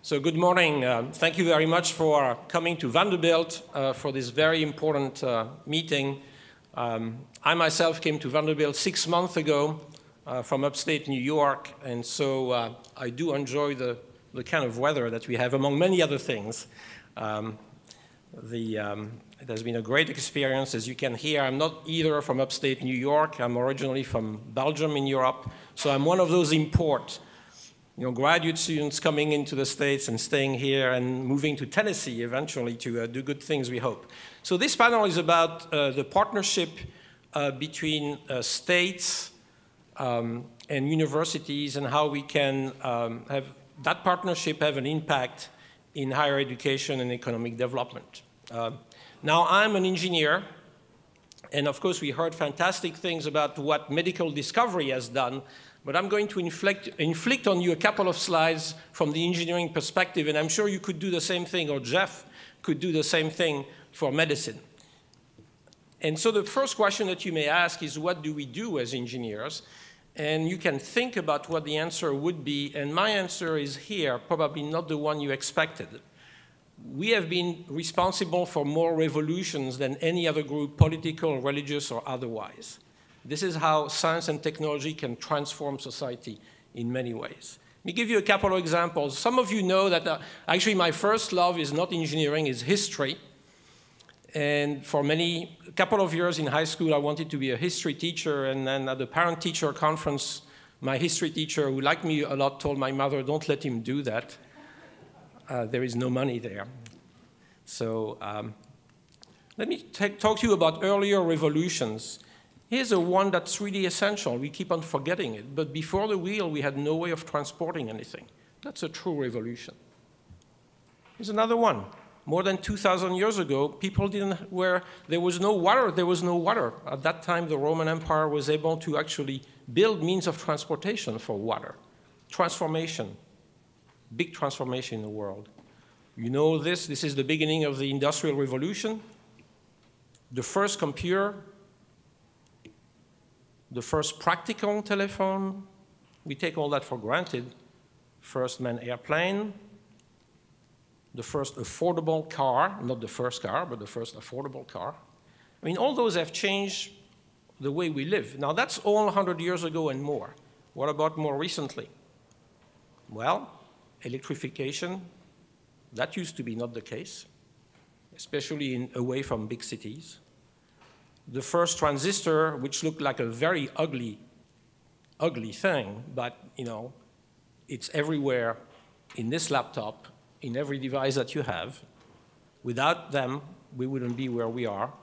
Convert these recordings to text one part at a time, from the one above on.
So good morning. Thank you very much for coming to Vanderbilt for this very important meeting. I myself came to Vanderbilt 6 months ago from upstate New York, and so I do enjoy the kind of weather that we have, among many other things. It has been a great experience. As you can hear, I'm not either from upstate New York. I'm originally from Belgium in Europe, so I'm one of those graduate students coming into the States and staying here and moving to Tennessee eventually to do good things, we hope. So this panel is about the partnership between states and universities and how we can have that partnership have an impact in higher education and economic development. Now, I'm an engineer, and of course we heard fantastic things about what medical discovery has done, but I'm going to inflict on you a couple of slides from the engineering perspective, and I'm sure you could do the same thing, or Jeff could do the same thing for medicine. And so the first question that you may ask is, what do we do as engineers? And you can think about what the answer would be, and my answer is here, probably not the one you expected. We have been responsible for more revolutions than any other group, political, religious, or otherwise. This is how science and technology can transform society in many ways. Let me give you a couple of examples. Some of you know that actually my first love is not engineering, it's history. And for a couple of years in high school, I wanted to be a history teacher. And then at the parent-teacher conference, my history teacher, who liked me a lot, told my mother, don't let him do that. There is no money there. So let me talk to you about earlier revolutions. Here's a one that's really essential. We keep on forgetting it. But before the wheel, we had no way of transporting anything. That's a true revolution. Here's another one. More than 2,000 years ago, people there was no water. There was no water. At that time, the Roman Empire was able to actually build means of transportation for water. Transformation. Big transformation in the world. You know this. This is the beginning of the Industrial Revolution. The first computer. The first practical telephone, we take all that for granted. First manned airplane, the first affordable car, not the first car, but the first affordable car. I mean, all those have changed the way we live. Now, that's all 100 years ago and more. What about more recently? Well, electrification, that used to be not the case, especially away from big cities. The first transistor, which looked like a very ugly thing, but it's everywhere in this laptop, in every device that you have. Without them, we wouldn't be where we are.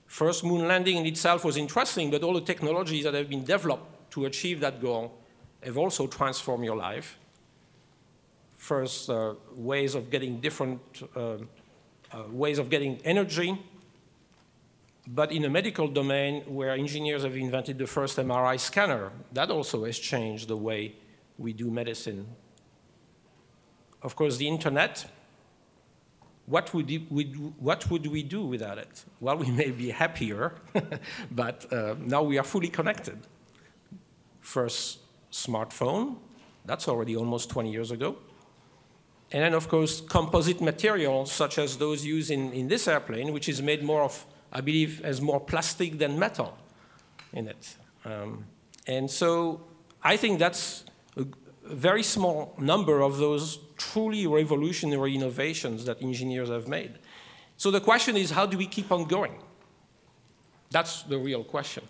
First moon landing in itself was interesting, but all the technologies that have been developed to achieve that goal have also transformed your life. First ways of getting different ways of getting energy. But in a medical domain where engineers have invented the first MRI scanner, that also has changed the way we do medicine. Of course, the internet, what would we do without it? Well, we may be happier, but now we are fully connected. First smartphone, that's already almost 20 years ago. And then, of course, composite materials, such as those used in this airplane, which is made more of, I believe, has more plastic than metal in it. And so I think that's a very small number of those truly revolutionary innovations that engineers have made. So the question is, how do we keep on going? That's the real question.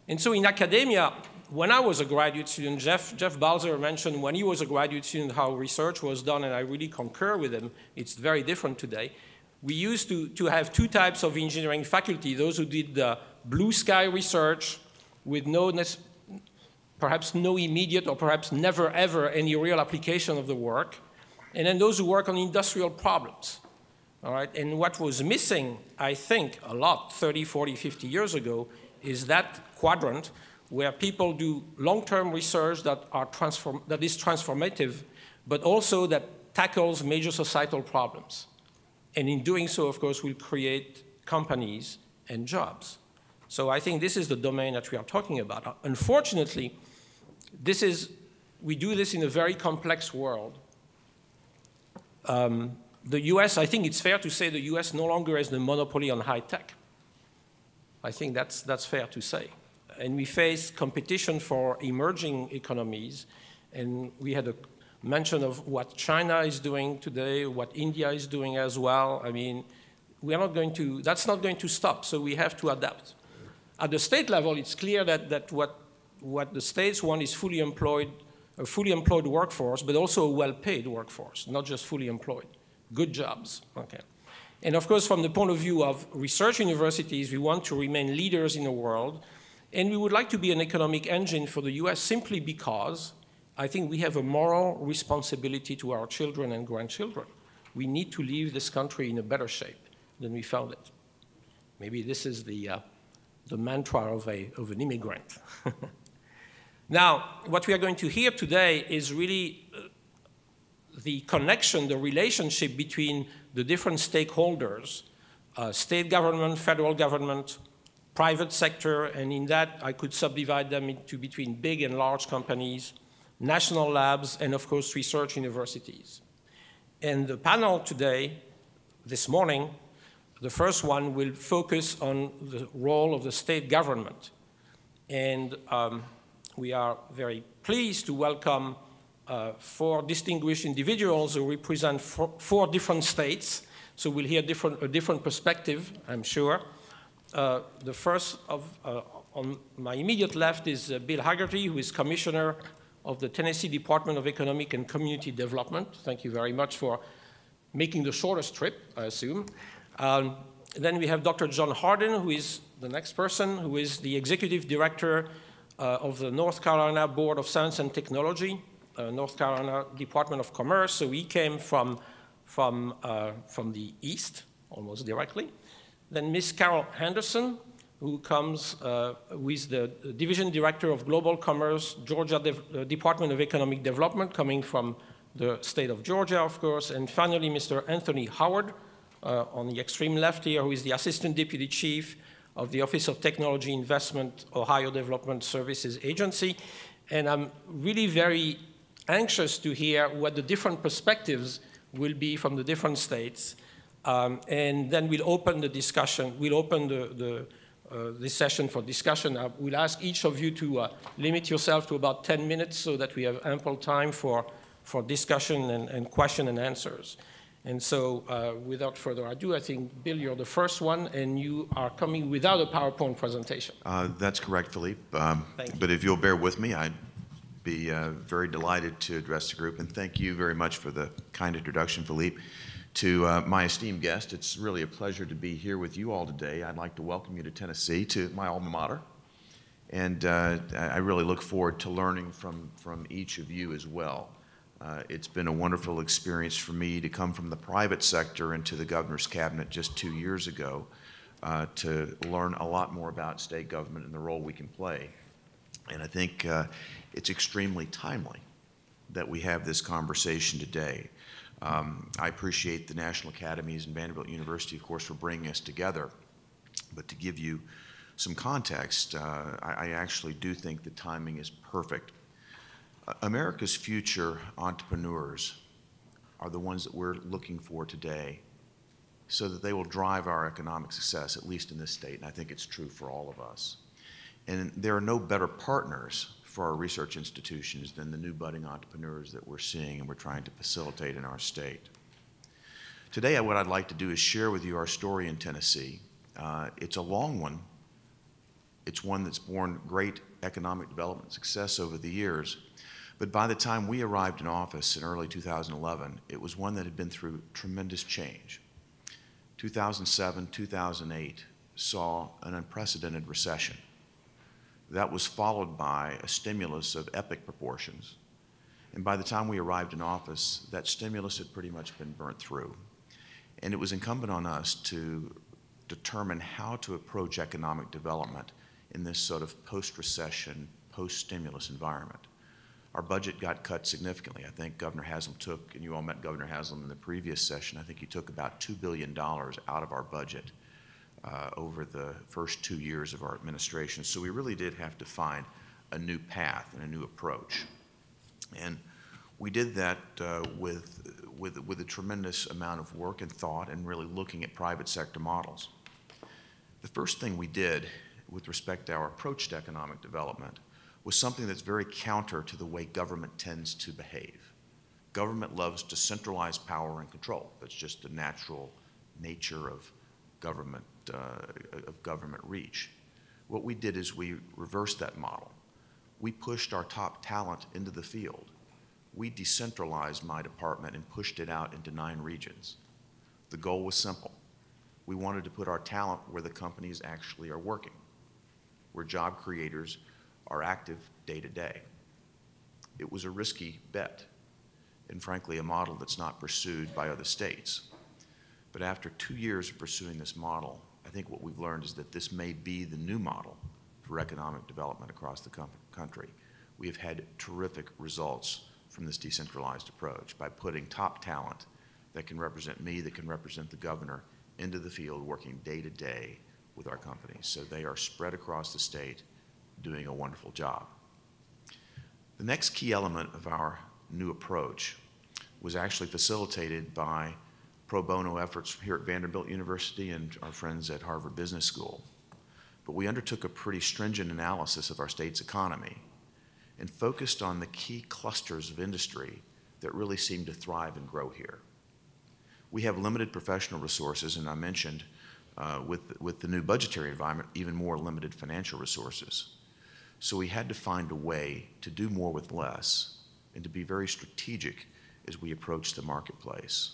And so in academia, when I was a graduate student, Jeff Balzer mentioned when he was a graduate student how research was done, and I really concur with him. It's very different today. We used to have two types of engineering faculty, those who did the blue sky research with perhaps no immediate or perhaps never ever any real application of the work, and then those who work on industrial problems. All right? And what was missing, I think, a lot 30, 40, 50 years ago is that quadrant where people do long-term research that is transformative, but also that tackles major societal problems. And in doing so, of course, we'll create companies and jobs. So I think this is the domain that we are talking about. Unfortunately, we do this in a very complex world. The US, I think it's fair to say the US no longer has the monopoly on high tech. I think that's fair to say. And we face competition for emerging economies, and we had a mention of what China is doing today, what India is doing as well. I mean, we are not going to, that's not going to stop, so we have to adapt. At the state level, it's clear that what the states want is a fully employed workforce, but also a well-paid workforce, not just fully employed. Good jobs, okay. And of course, from the point of view of research universities, we want to remain leaders in the world, and we would like to be an economic engine for the US simply because I think we have a moral responsibility to our children and grandchildren. We need to leave this country in a better shape than we found it. Maybe this is the mantra of an immigrant. Now, what we are going to hear today is really the connection, the relationship between the different stakeholders, state government, federal government, private sector, and in that I could subdivide them into between big and large companies, national labs, and of course research universities. And the panel today, this morning, the first one will focus on the role of the state government. And we are very pleased to welcome 4 distinguished individuals who represent 4 different states. So we'll hear a different perspective, I'm sure. The first on my immediate left is Bill Haggerty, who is Commissioner of the Tennessee Department of Economic and Community Development. Thank you very much for making the shortest trip, I assume. Then we have Dr. John Hardin, who is the next person, who is the Executive Director of the North Carolina Board of Science and Technology, North Carolina Department of Commerce. So he came from the East, almost directly. Then Ms. Carol Henderson, who comes with the Division Director of Global Commerce, Georgia Department of Economic Development, coming from the state of Georgia, of course. And finally, Mr. Anthony Howard, on the extreme left here, who is the Assistant Deputy Chief of the Office of Technology Investment, Ohio Development Services Agency. And I'm really very anxious to hear what the different perspectives will be from the different states. And then we'll open the discussion. We'll open this session for discussion. We'll ask each of you to limit yourself to about 10 minutes so that we have ample time for discussion and question and answers. And so without further ado, I think, Bill, you're the first one, and you are coming without a PowerPoint presentation. That's correct, Philippe. Thank you. But if you'll bear with me, I'd be very delighted to address the group. And thank you very much for the kind introduction, Philippe. To my esteemed guest, it's really a pleasure to be here with you all today. I'd like to welcome you to Tennessee, to my alma mater. And I really look forward to learning from each of you as well. It's been a wonderful experience for me to come from the private sector into the governor's cabinet just 2 years ago to learn a lot more about state government and the role we can play. And I think it's extremely timely that we have this conversation today. I appreciate the National Academies and Vanderbilt University, of course, for bringing us together. But to give you some context, I actually do think the timing is perfect. America's future entrepreneurs are the ones that we're looking for today so that they will drive our economic success, at least in this state, and I think it's true for all of us. And there are no better partners for our research institutions than the new budding entrepreneurs that we're seeing and we're trying to facilitate in our state. Today, what I'd like to do is share with you our story in Tennessee. It's a long one. It's one that's borne great economic development success over the years. But by the time we arrived in office in early 2011, it was one that had been through tremendous change. 2007, 2008 saw an unprecedented recession. That was followed by a stimulus of epic proportions. And by the time we arrived in office, that stimulus had pretty much been burnt through. And it was incumbent on us to determine how to approach economic development in this sort of post-recession, post-stimulus environment. Our budget got cut significantly. I think Governor Haslam took, and you all met Governor Haslam in the previous session, I think he took about $2 billion out of our budget over the first 2 years of our administration. So we really did have to find a new path and a new approach. And We did that with a tremendous amount of work and thought and really looking at private sector models. The first thing we did with respect to our approach to economic development was something that's very counter to the way government tends to behave. Government loves to centralize power and control. That's just the natural nature of government reach. What we did is we reversed that model. We pushed our top talent into the field. We decentralized my department and pushed it out into 9 regions. The goal was simple. We wanted to put our talent where the companies actually are working, where job creators are active day to day. It was a risky bet, and frankly, a model that's not pursued by other states. But after 2 years of pursuing this model, I think what we've learned is that this may be the new model for economic development across the country. We have had terrific results from this decentralized approach by putting top talent that can represent me, that can represent the governor, into the field working day to day with our companies. So they are spread across the state doing a wonderful job. The next key element of our new approach was actually facilitated by pro bono efforts here at Vanderbilt University and our friends at Harvard Business School. But we undertook a pretty stringent analysis of our state's economy and focused on the key clusters of industry that really seem to thrive and grow here. We have limited professional resources, and I mentioned with the new budgetary environment, even more limited financial resources. So we had to find a way to do more with less and to be very strategic as we approach the marketplace.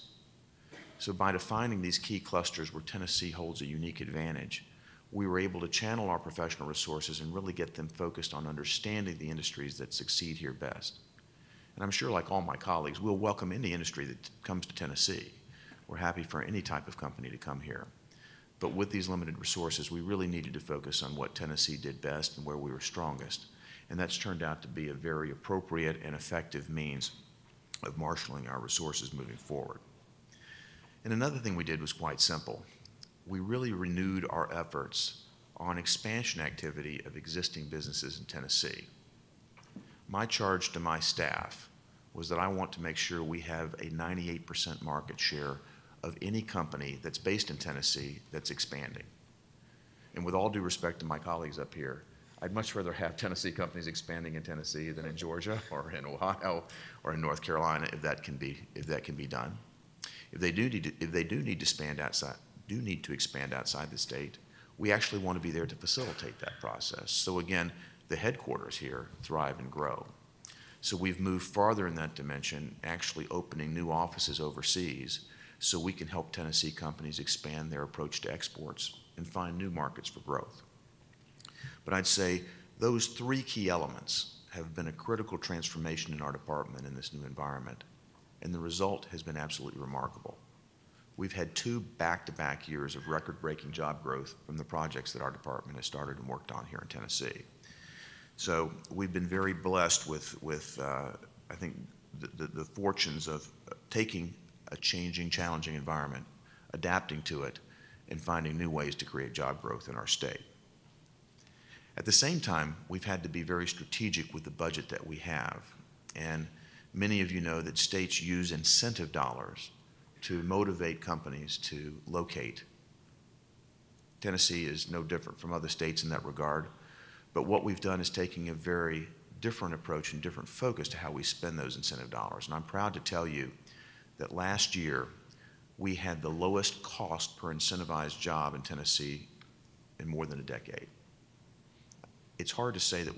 So by defining these key clusters where Tennessee holds a unique advantage, we were able to channel our professional resources and really get them focused on understanding the industries that succeed here best. And I'm sure, like all my colleagues, we'll welcome any industry that comes to Tennessee. We're happy for any type of company to come here. But with these limited resources, we really needed to focus on what Tennessee did best and where we were strongest. And that's turned out to be a very appropriate and effective means of marshaling our resources moving forward. And another thing we did was quite simple. We really renewed our efforts on expansion activity of existing businesses in Tennessee. My charge to my staff was that I want to make sure we have a 98% market share of any company that's based in Tennessee that's expanding. And with all due respect to my colleagues up here, I'd much rather have Tennessee companies expanding in Tennessee than in Georgia or in Ohio or in North Carolina, if that can be done. If they do need to expand outside the state, we actually want to be there to facilitate that process. So again, the headquarters here thrive and grow. So we've moved farther in that dimension, actually opening new offices overseas so we can help Tennessee companies expand their approach to exports and find new markets for growth. But I'd say those 3 key elements have been a critical transformation in our department in this new environment, and the result has been absolutely remarkable. We've had 2 back-to-back years of record-breaking job growth from the projects that our department has started and worked on here in Tennessee. So we've been very blessed with I think, the fortunes of taking a changing, challenging environment, adapting to it, and finding new ways to create job growth in our state. At the same time, we've had to be very strategic with the budget that we have. And many of you know that states use incentive dollars to motivate companies to locate. Tennessee is no different from other states in that regard. But what we've done is taking a very different approach and different focus to how we spend those incentive dollars. And I'm proud to tell you that last year we had the lowest cost per incentivized job in Tennessee in more than a decade. It's hard to say that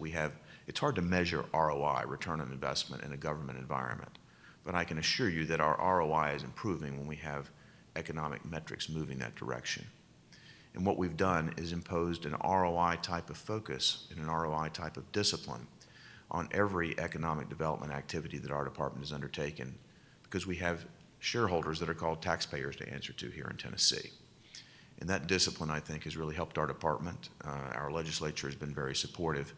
it's hard to measure ROI, return on investment, in a government environment. But I can assure you that our ROI is improving when we have economic metrics moving that direction. And what we've done is imposed an ROI type of focus and an ROI type of discipline on every economic development activity that our department has undertaken, because we have shareholders that are called taxpayers to answer to here in Tennessee. And that discipline, I think, has really helped our department. Our legislature has been very supportive,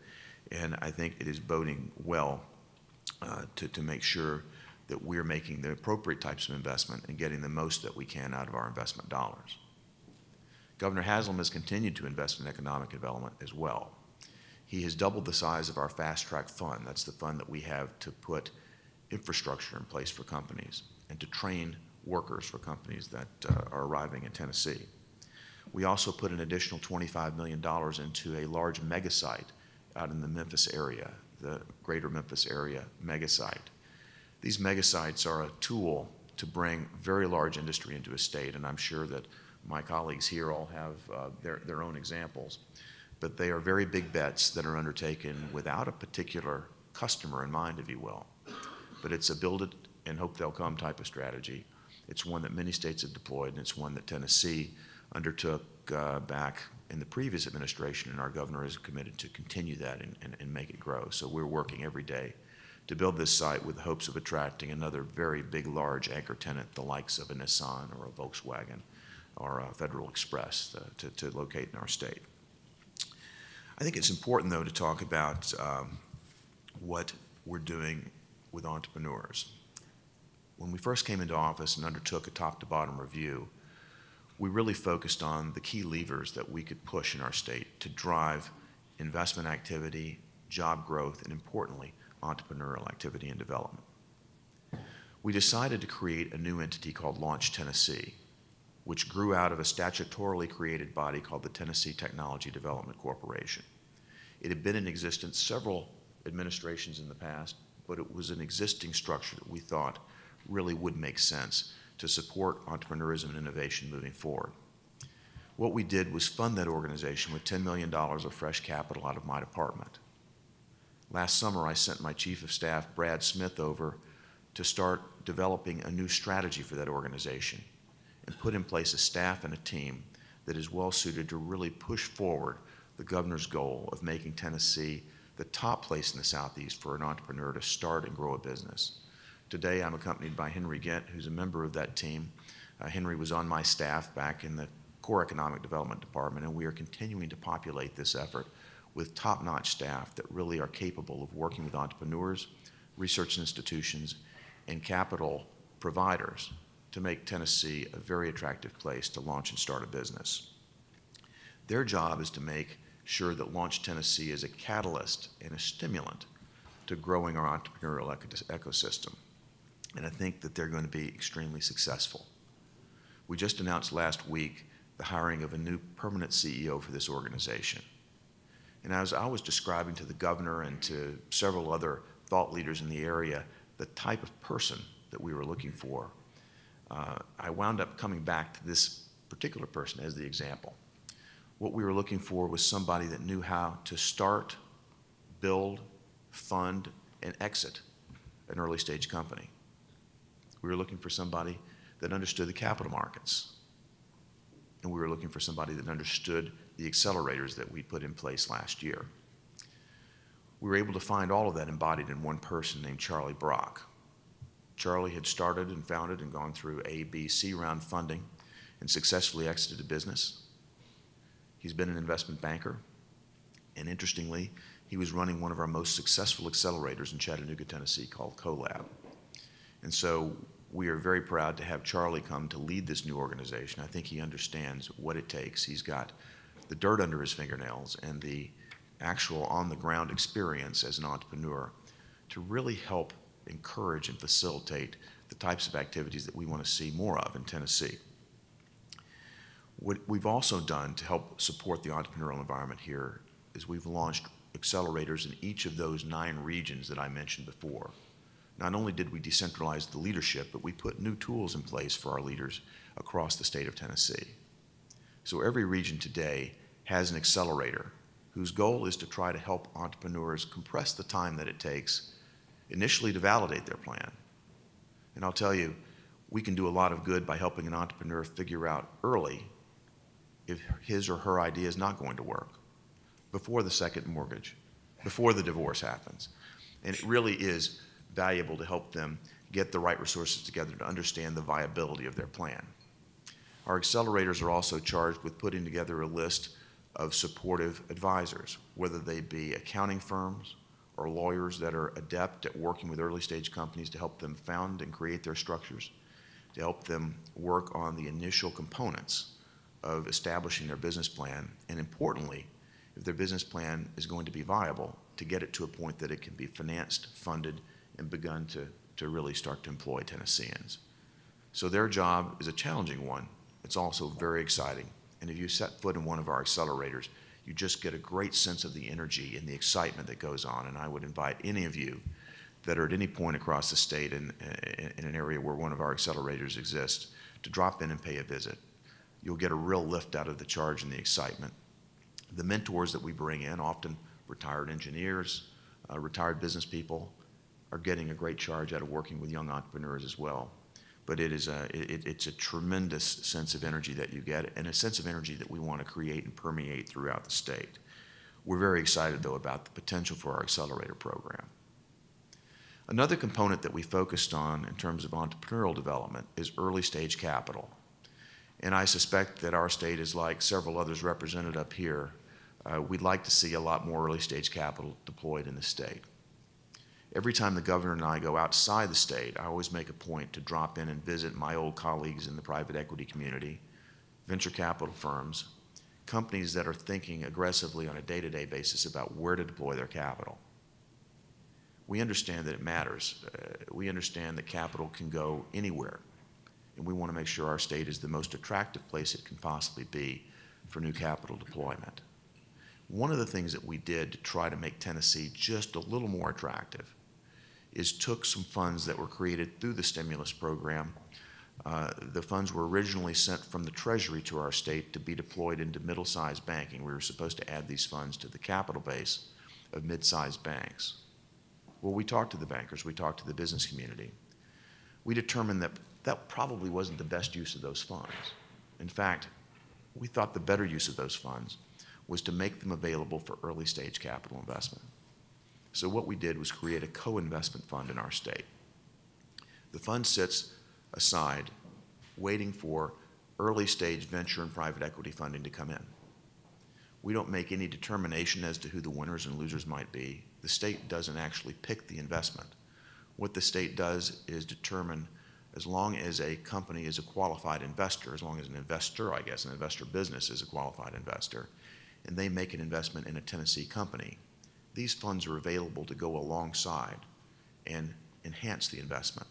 and I think it is boding well to make sure that we're making the appropriate types of investment and getting the most that we can out of our investment dollars. Governor Haslam has continued to invest in economic development as well. He has doubled the size of our fast track fund. That's the fund that we have to put infrastructure in place for companies and to train workers for companies that are arriving in Tennessee. We also put an additional $25 million into a large mega site out in the Memphis area, the greater Memphis area mega site. These mega sites are a tool to bring very large industry into a state, and I'm sure that my colleagues here all have their own examples, but they are very big bets that are undertaken without a particular customer in mind, if you will. But it's a build it and hope they'll come type of strategy. It's one that many states have deployed, and it's one that Tennessee undertook back in the previous administration, and our governor is committed to continue that and make it grow. So we're working every day to build this site with the hopes of attracting another very big, large anchor tenant, the likes of a Nissan or a Volkswagen or a Federal Express to locate in our state. I think it's important, though, to talk about what we're doing with entrepreneurs. When we first came into office and undertook a top-to-bottom review, we really focused on the key levers that we could push in our state to drive investment activity, job growth, and importantly, entrepreneurial activity and development. We decided to create a new entity called Launch Tennessee, which grew out of a statutorily created body called the Tennessee Technology Development Corporation. It had been in existence several administrations in the past, but it was an existing structure that we thought really would make sense to support entrepreneurism and innovation moving forward. What we did was fund that organization with $10 million of fresh capital out of my department. Last summer, I sent my Chief of Staff, Brad Smith, over to start developing a new strategy for that organization and put in place a staff and a team that is well suited to really push forward the governor's goal of making Tennessee the top place in the Southeast for an entrepreneur to start and grow a business. Today, I'm accompanied by Henry Gent, who's a member of that team. Henry was on my staff back in the core economic development department, and we are continuing to populate this effort with top-notch staff that really are capable of working with entrepreneurs, research institutions, and capital providers to make Tennessee a very attractive place to launch and start a business. Their job is to make sure that Launch Tennessee is a catalyst and a stimulant to growing our entrepreneurial ecosystem. And I think that they're going to be extremely successful. We just announced last week the hiring of a new permanent CEO for this organization. And as I was describing to the governor and to several other thought leaders in the area the type of person that we were looking for, I wound up coming back to this particular person as the example. What we were looking for was somebody that knew how to start, build, fund, and exit an early stage company. We were looking for somebody that understood the capital markets. And we were looking for somebody that understood the accelerators that we put in place last year. We were able to find all of that embodied in one person named Charlie Brock. Charlie had started and founded and gone through A, B, C round funding and successfully exited a business. He's been an investment banker. And interestingly, he was running one of our most successful accelerators in Chattanooga, Tennessee called CoLab. And so we are very proud to have Charlie come to lead this new organization. I think he understands what it takes. He's got the dirt under his fingernails and the actual on-the-ground experience as an entrepreneur to really help encourage and facilitate the types of activities that we want to see more of in Tennessee. What we've also done to help support the entrepreneurial environment here is we've launched accelerators in each of those 9 regions that I mentioned before. Not only did we decentralize the leadership, but we put new tools in place for our leaders across the state of Tennessee. So every region today has an accelerator whose goal is to try to help entrepreneurs compress the time that it takes initially to validate their plan. And I'll tell you, we can do a lot of good by helping an entrepreneur figure out early if his or her idea is not going to work, before the second mortgage, before the divorce happens. And it really is valuable to help them get the right resources together to understand the viability of their plan. Our accelerators are also charged with putting together a list of supportive advisors, whether they be accounting firms or lawyers that are adept at working with early stage companies to help them found and create their structures, to help them work on the initial components of establishing their business plan, and importantly, if their business plan is going to be viable, to get it to a point that it can be financed, funded, and begun to to really start to employ Tennesseans. So their job is a challenging one. It's also very exciting. And if you set foot in one of our accelerators, you just get a great sense of the energy and the excitement that goes on. And I would invite any of you that are at any point across the state in an area where one of our accelerators exists to drop in and pay a visit. You'll get a real lift out of the charge and the excitement. The mentors that we bring in, often retired engineers, retired business people, are getting a great charge out of working with young entrepreneurs as well. But it's a tremendous sense of energy that you get, and a sense of energy that we want to create and permeate throughout the state. We're very excited, though, about the potential for our accelerator program. Another component that we focused on in terms of entrepreneurial development is early stage capital. And I suspect that our state is like several others represented up here. We'd like to see a lot more early stage capital deployed in the state. Every time the governor and I go outside the state, I always make a point to drop in and visit my old colleagues in the private equity community, venture capital firms, companies that are thinking aggressively on a day-to-day basis about where to deploy their capital. We understand that it matters. We understand that capital can go anywhere, and we want to make sure our state is the most attractive place it can possibly be for new capital deployment. One of the things that we did to try to make Tennessee just a little more attractive is took some funds that were created through the stimulus program. The funds were originally sent from the Treasury to our state to be deployed into middle-sized banking. We were supposed to add these funds to the capital base of mid-sized banks. Well, we talked to the bankers, we talked to the business community. We determined that that probably wasn't the best use of those funds. In fact, we thought the better use of those funds was to make them available for early stage capital investment. So what we did was create a co-investment fund in our state. The fund sits aside waiting for early stage venture and private equity funding to come in. We don't make any determination as to who the winners and losers might be. The state doesn't actually pick the investment. What the state does is determine, as long as a company is a qualified investor, as long as an investor, I guess, an investor business is a qualified investor, and they make an investment in a Tennessee company, these funds are available to go alongside and enhance the investment.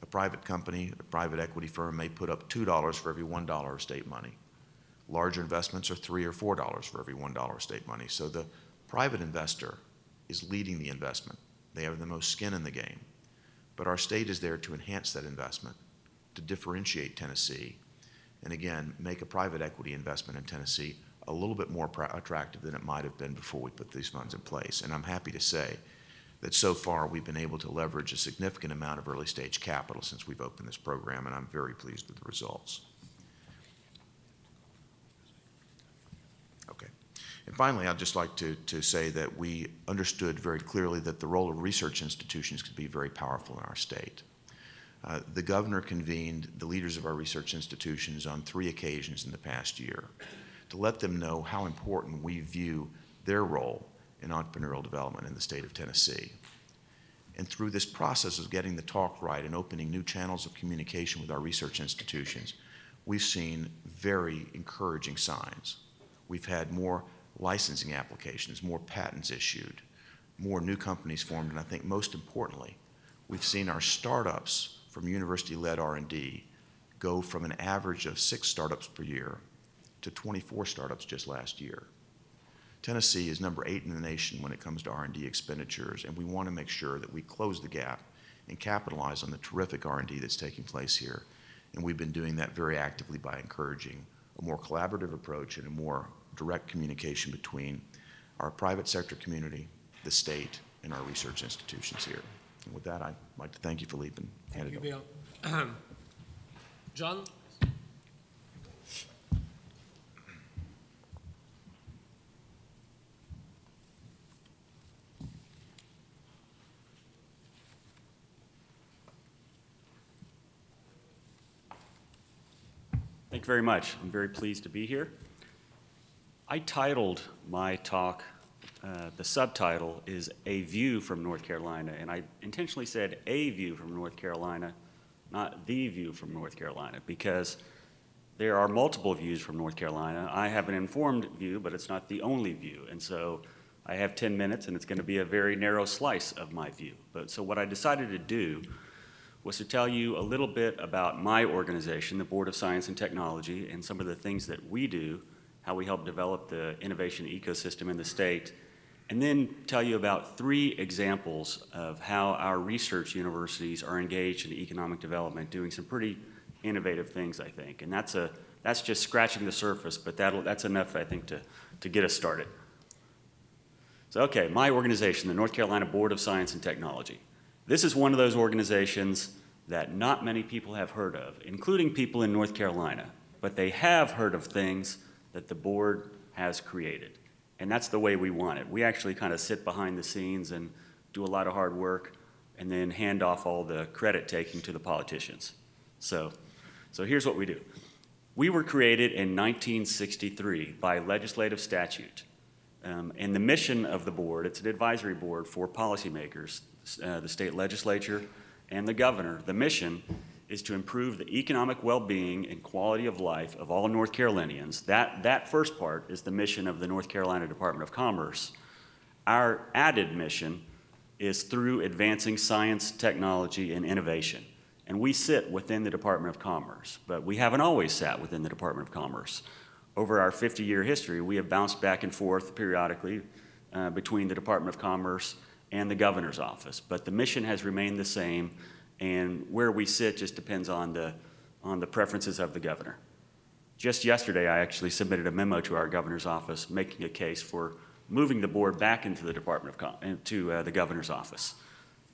A private company, a private equity firm may put up $2 for every $1 of state money. Larger investments are $3 or $4 for every $1 of state money. So the private investor is leading the investment. They have the most skin in the game. But our state is there to enhance that investment, to differentiate Tennessee, and again, make a private equity investment in Tennessee a little bit more attractive than it might have been before we put these funds in place. And I'm happy to say that so far we've been able to leverage a significant amount of early stage capital since we've opened this program, and I'm very pleased with the results. Okay. And finally, I'd just like to say that we understood very clearly that the role of research institutions could be very powerful in our state. The governor convened the leaders of our research institutions on 3 occasions in the past year to let them know how important we view their role in entrepreneurial development in the state of Tennessee. And through this process of getting the talk right and opening new channels of communication with our research institutions, we've seen very encouraging signs. We've had more licensing applications, more patents issued, more new companies formed, and I think most importantly, we've seen our startups from university-led R&D go from an average of 6 startups per year to 24 startups just last year. Tennessee is number 8 in the nation when it comes to R&D expenditures, and we want to make sure that we close the gap and capitalize on the terrific R&D that's taking place here. And we've been doing that very actively by encouraging a more collaborative approach and a more direct communication between our private sector community, the state, and our research institutions here. And with that, I'd like to thank you, Philippe, and hand it over. Thank you, Bill. John? Thank you very much. I'm very pleased to be here. I titled my talk, the subtitle is A View from North Carolina, and I intentionally said a view from North Carolina, not the view from North Carolina, because there are multiple views from North Carolina. I have an informed view, but it's not the only view, and so I have 10 minutes, and it's going to be a very narrow slice of my view. So what I decided to do was to tell you a little bit about my organization, the Board of Science and Technology, and some of the things that we do, how we help develop the innovation ecosystem in the state, and then tell you about 3 examples of how our research universities are engaged in economic development, doing some pretty innovative things, I think. And that's just scratching the surface, but that's enough, I think, to get us started. So, okay, my organization, the North Carolina Board of Science and Technology. This is one of those organizations that not many people have heard of, including people in North Carolina, but they have heard of things that the board has created. And that's the way we want it. We actually kind of sit behind the scenes and do a lot of hard work and then hand off all the credit taking to the politicians. So here's what we do. We were created in 1963 by legislative statute. And the mission of the board, it's an advisory board for policymakers, the state legislature and the governor. The mission is to improve the economic well-being and quality of life of all North Carolinians. That first part is the mission of the North Carolina Department of Commerce. Our added mission is through advancing science, technology, and innovation. And we sit within the Department of Commerce, but we haven't always sat within the Department of Commerce. Over our 50-year history, we have bounced back and forth periodically between the Department of Commerce and the governor's office. But the mission has remained the same, and where we sit just depends on the preferences of the governor. Just yesterday, I actually submitted a memo to our governor's office making a case for moving the board back into the the governor's office.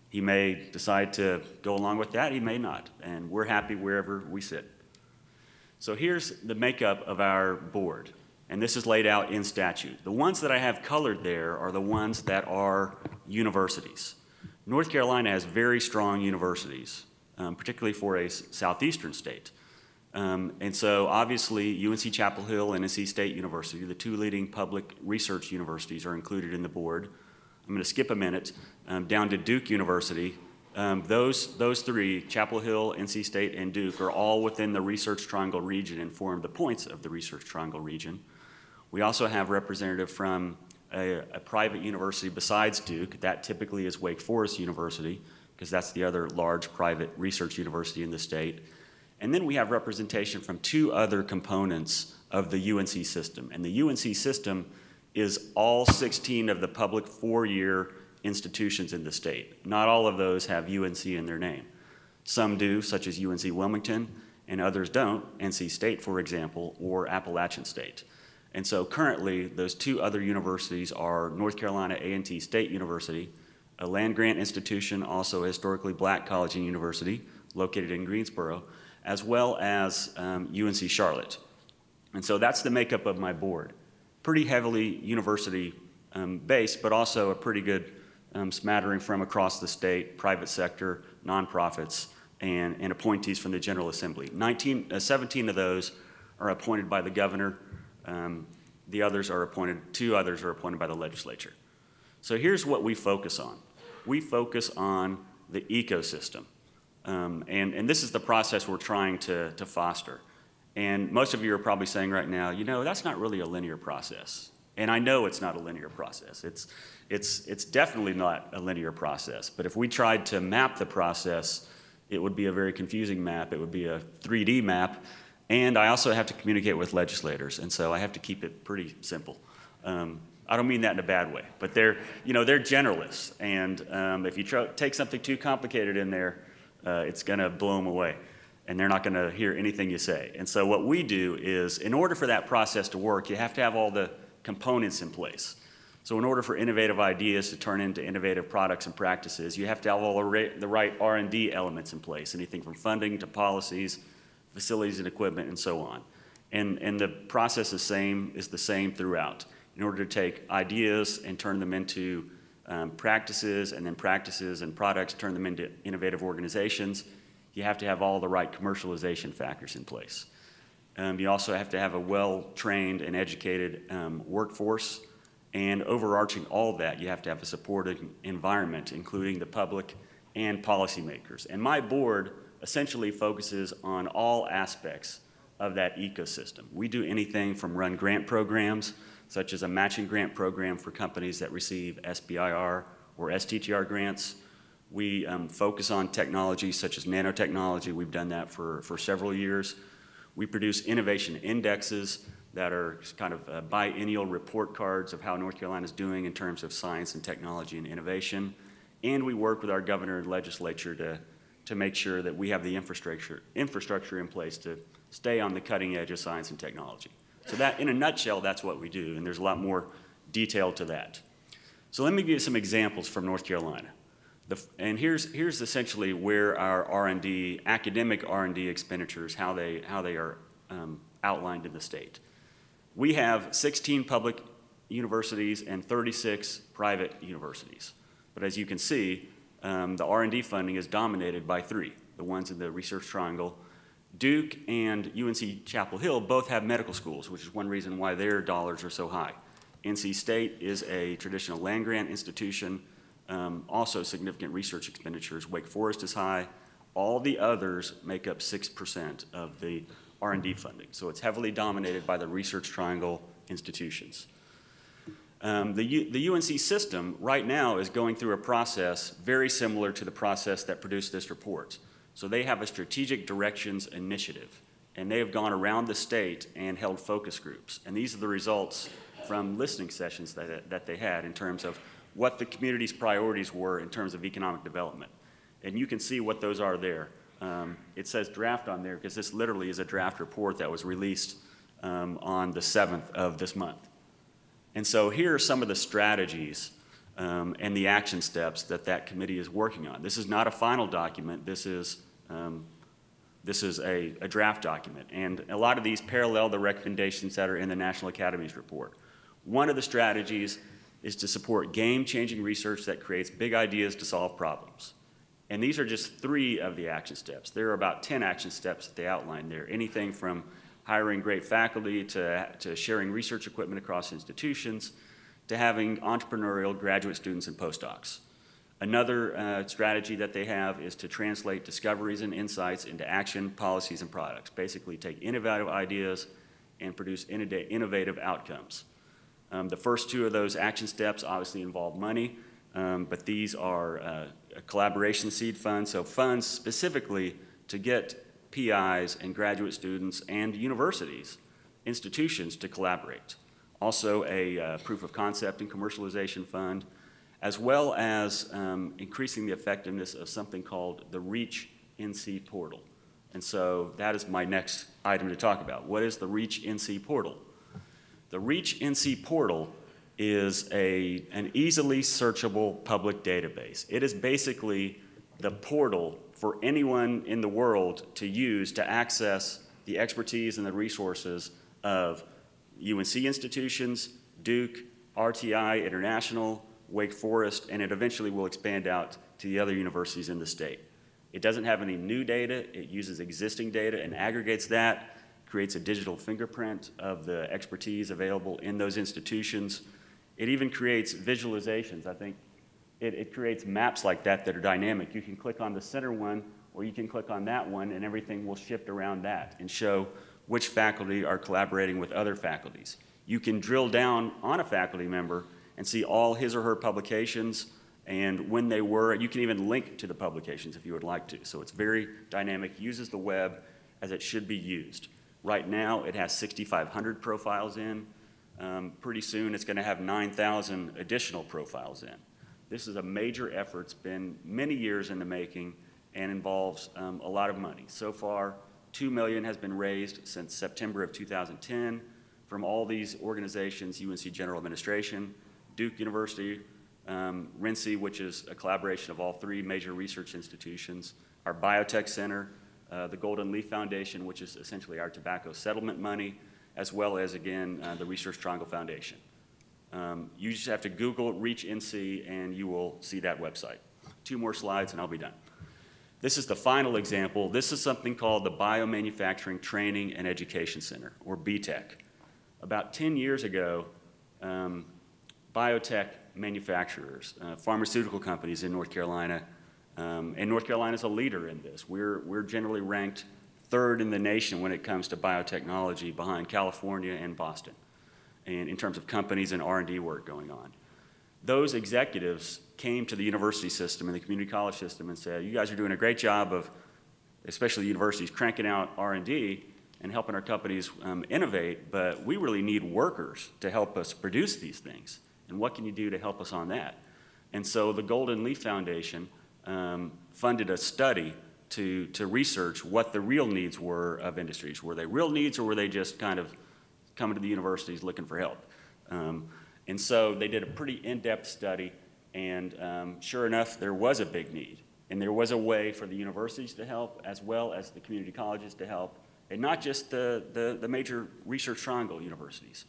He may decide to go along with that, he may not, and we're happy wherever we sit. So here's the makeup of our board, and this is laid out in statute. The ones that I have colored there are the ones that are universities. North Carolina has very strong universities, particularly for a southeastern state. And so obviously UNC Chapel Hill and NC State University, the 2 leading public research universities, are included in the board. I'm going to skip a minute down to Duke University. Those 3, Chapel Hill, NC State, and Duke, are all within the Research Triangle region and form the points of the Research Triangle region. We also have representative from a private university besides Duke. That typically is Wake Forest University, because that's the other large private research university in the state. And then we have representation from 2 other components of the UNC system. And the UNC system is all 16 of the public 4-year institutions in the state. Not all of those have UNC in their name. Some do, such as UNC Wilmington, and others don't, NC State, for example, or Appalachian State. And so currently, those 2 other universities are North Carolina A&T State University, a land-grant institution, also a historically black college and university located in Greensboro, as well as UNC Charlotte. And so that's the makeup of my board. Pretty heavily university based, but also a pretty good smattering from across the state, private sector, nonprofits, and appointees from the General Assembly. 17 of those are appointed by the governor. The others are appointed, 2 others are appointed by the legislature. So here's what we focus on. We focus on the ecosystem. And this is the process we're trying to foster. And most of you are probably saying right now, you know, that's not really a linear process. And I know it's not a linear process. It's definitely not a linear process. But if we tried to map the process, it would be a very confusing map. It would be a 3D map. And I also have to communicate with legislators. And so I have to keep it pretty simple. I don't mean that in a bad way. But they're generalists. And if you take something too complicated in there, it's going to blow them away. And they're not going to hear anything you say. And so what we do is, in order for that process to work, you have to have all the components in place. So in order for innovative ideas to turn into innovative products and practices, you have to have all the right R&D elements in place, anything from funding to policies, facilities and equipment, and so on. And the process is the same throughout. In order to take ideas and turn them into practices, and then practices and products, turn them into innovative organizations, you have to have all the right commercialization factors in place. You also have to have a well-trained and educated workforce, and overarching all of that, you have to have a supportive environment, including the public and policymakers. And my board essentially focuses on all aspects of that ecosystem. We do anything from run grant programs such as a matching grant program for companies that receive SBIR or STTR grants. We focus on technology such as nanotechnology. We've done that for several years. We produce innovation indexes that are kind of biennial report cards of how North Carolina is doing in terms of science and technology and innovation. And we work with our governor and legislature to make sure that we have the infrastructure in place to stay on the cutting edge of science and technology. So that, in a nutshell, that's what we do, and there's a lot more detail to that. So let me give you some examples from North Carolina. And here's essentially where our R&D, academic R&D expenditures, how they are outlined in the state. We have 16 public universities and 36 private universities. But as you can see, the R&D funding is dominated by 3, the ones in the Research Triangle. Duke and UNC Chapel Hill both have medical schools, which is one reason why their dollars are so high. NC State is a traditional land-grant institution, also significant research expenditures. Wake Forest is high. All the others make up 6% of the R&D funding. So it's heavily dominated by the Research Triangle institutions. The UNC system right now is going through a process very similar to the process that produced this report. So they have a Strategic Directions initiative, and they have gone around the state and held focus groups. And these are the results from listening sessions that they had in terms of what the community's priorities were in terms of economic development. And you can see what those are there. It says draft on there because this literally is a draft report that was released on the 7th of this month. And so here are some of the strategies and the action steps that committee is working on. This is not a final document. This is a draft document. And a lot of these parallel the recommendations that are in the National Academy's report. One of the strategies is to support game-changing research that creates big ideas to solve problems. And these are just 3 of the action steps. There are about 10 action steps that they outline there, anything from hiring great faculty to sharing research equipment across institutions to having entrepreneurial graduate students and postdocs. Another strategy that they have is to translate discoveries and insights into action, policies, and products. Basically take innovative ideas and produce innovative outcomes. The first 2 of those action steps obviously involve money, but these are a collaboration seed fund, so funds specifically to get PIs and graduate students and universities, institutions to collaborate. Also a proof of concept and commercialization fund, as well as increasing the effectiveness of something called the Reach NC portal. And so that is my next item to talk about. What is the Reach NC portal? The Reach NC portal is an easily searchable public database. It is basically the portal for anyone in the world to use to access the expertise and the resources of UNC institutions, Duke, RTI International, Wake Forest, and it eventually will expand out to the other universities in the state. It doesn't have any new data. It uses existing data and aggregates that, creates a digital fingerprint of the expertise available in those institutions. It even creates visualizations. I think it creates maps like that are dynamic. You can click on the center one, or you can click on that one, and everything will shift around that and show which faculty are collaborating with other faculties. You can drill down on a faculty member and see all his or her publications and when they were. You can even link to the publications if you would like to. So it's very dynamic, uses the web as it should be used. Right now, it has 6,500 profiles in. Pretty soon, it's going to have 9,000 additional profiles in. This is a major effort. It's been many years in the making and involves a lot of money. So far, $2 million has been raised since September of 2010 from all these organizations, UNC General Administration, Duke University, RINC, which is a collaboration of all 3 major research institutions, our Biotech Center, the Golden Leaf Foundation, which is essentially our tobacco settlement money, as well as, again, the Research Triangle Foundation. You just have to Google Reach NC and you will see that website. 2 more slides and I'll be done. This is the final example. This is something called the Biomanufacturing Training and Education Center, or BTEC. About 10 years ago, biotech manufacturers, pharmaceutical companies in North Carolina, and North Carolina is a leader in this. We're generally ranked 3rd in the nation when it comes to biotechnology, behind California and Boston. and in terms of companies and R&D work going on. Those executives came to the university system and the community college system and said, you guys are doing a great job of, especially universities, cranking out R&D and helping our companies innovate, but we really need workers to help us produce these things. And what can you do to help us on that? And so the Golden Leaf Foundation funded a study to research what the real needs were of industries. Were they real needs, or were they just kind of coming to the universities looking for help? And so they did a pretty in-depth study, and sure enough, there was a big need. And there was a way for the universities to help, as well as the community colleges to help, and not just the major research triangle universities.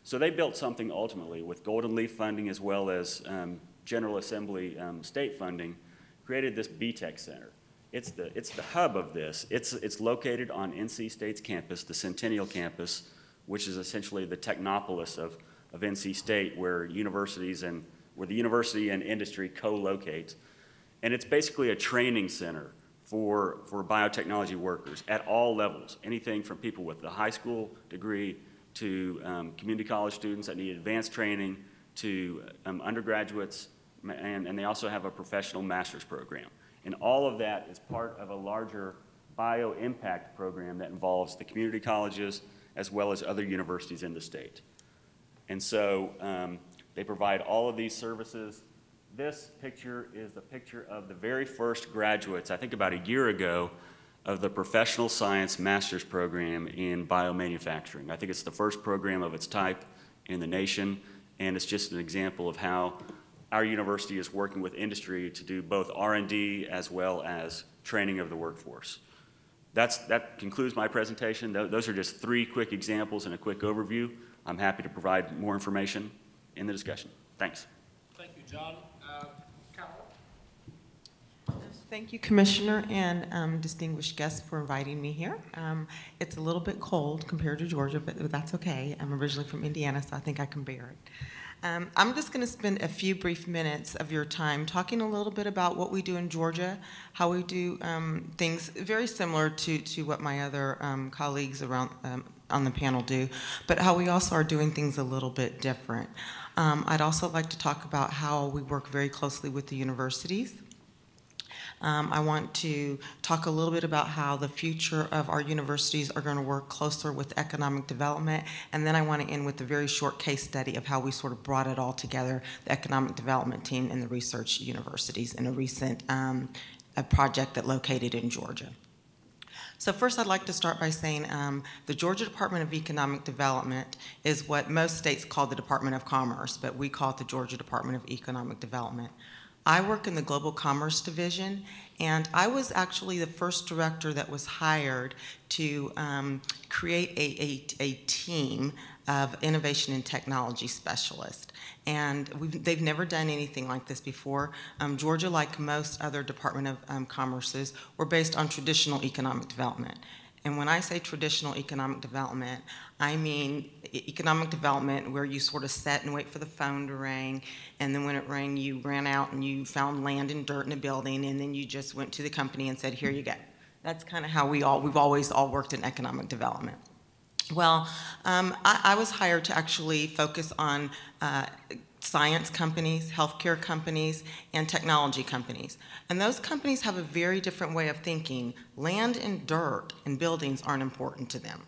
So they built something ultimately with Golden Leaf funding, as well as General Assembly state funding, created this BTEC Center. It's the hub of this. It's located on NC State's campus, the Centennial Campus, which is essentially the technopolis of NC State, where the university and industry co-locate. And it's basically a training center for biotechnology workers at all levels, anything from people with a high school degree to community college students that need advanced training, to undergraduates, and they also have a professional master's program. And all of that is part of a larger bio-impact program that involves the community colleges as well as other universities in the state. And so they provide all of these services. This picture is a picture of the very first graduates, I think about a year ago, of the Professional Science Master's Program in Biomanufacturing. I think it's the first program of its type in the nation, and it's just an example of how our university is working with industry to do both R&D as well as training of the workforce. That concludes my presentation. Those are just 3 quick examples and a quick overview. I'm happy to provide more information in the discussion. Thanks. Thank you, John. Carol? Thank you, Commissioner and distinguished guests, for inviting me here. It's a little bit cold compared to Georgia, but that's okay. I'm originally from Indiana, so I think I can bear it. I'm just going to spend a few brief minutes of your time talking a little bit about what we do in Georgia, how we do things very similar to what my other colleagues around on the panel do, but how we also are doing things a little bit different. I'd also like to talk about how we work very closely with the universities. I want to talk a little bit about how the future of our universities are going to work closer with economic development, and then I want to end with a very short case study of how we sort of brought it all together, the economic development team and the research universities, in a recent a project that located in Georgia. So first, I'd like to start by saying the Georgia Department of Economic Development is what most states call the Department of Commerce, but we call it the Georgia Department of Economic Development. I work in the Global Commerce Division, and I was actually the first director that was hired to create a team of innovation and technology specialists. And they've never done anything like this before. Georgia, like most other Department of Commerces, were based on traditional economic development. And when I say traditional economic development, I mean economic development where you sort of sat and wait for the phone to ring, and then when it rang, you ran out and you found land and dirt in a building, and then you just went to the company and said, here you go. That's kind of how we've always all worked in economic development. Well, I was hired to actually focus on science companies, healthcare companies, and technology companies. And those companies have a very different way of thinking. Land and dirt and buildings aren't important to them.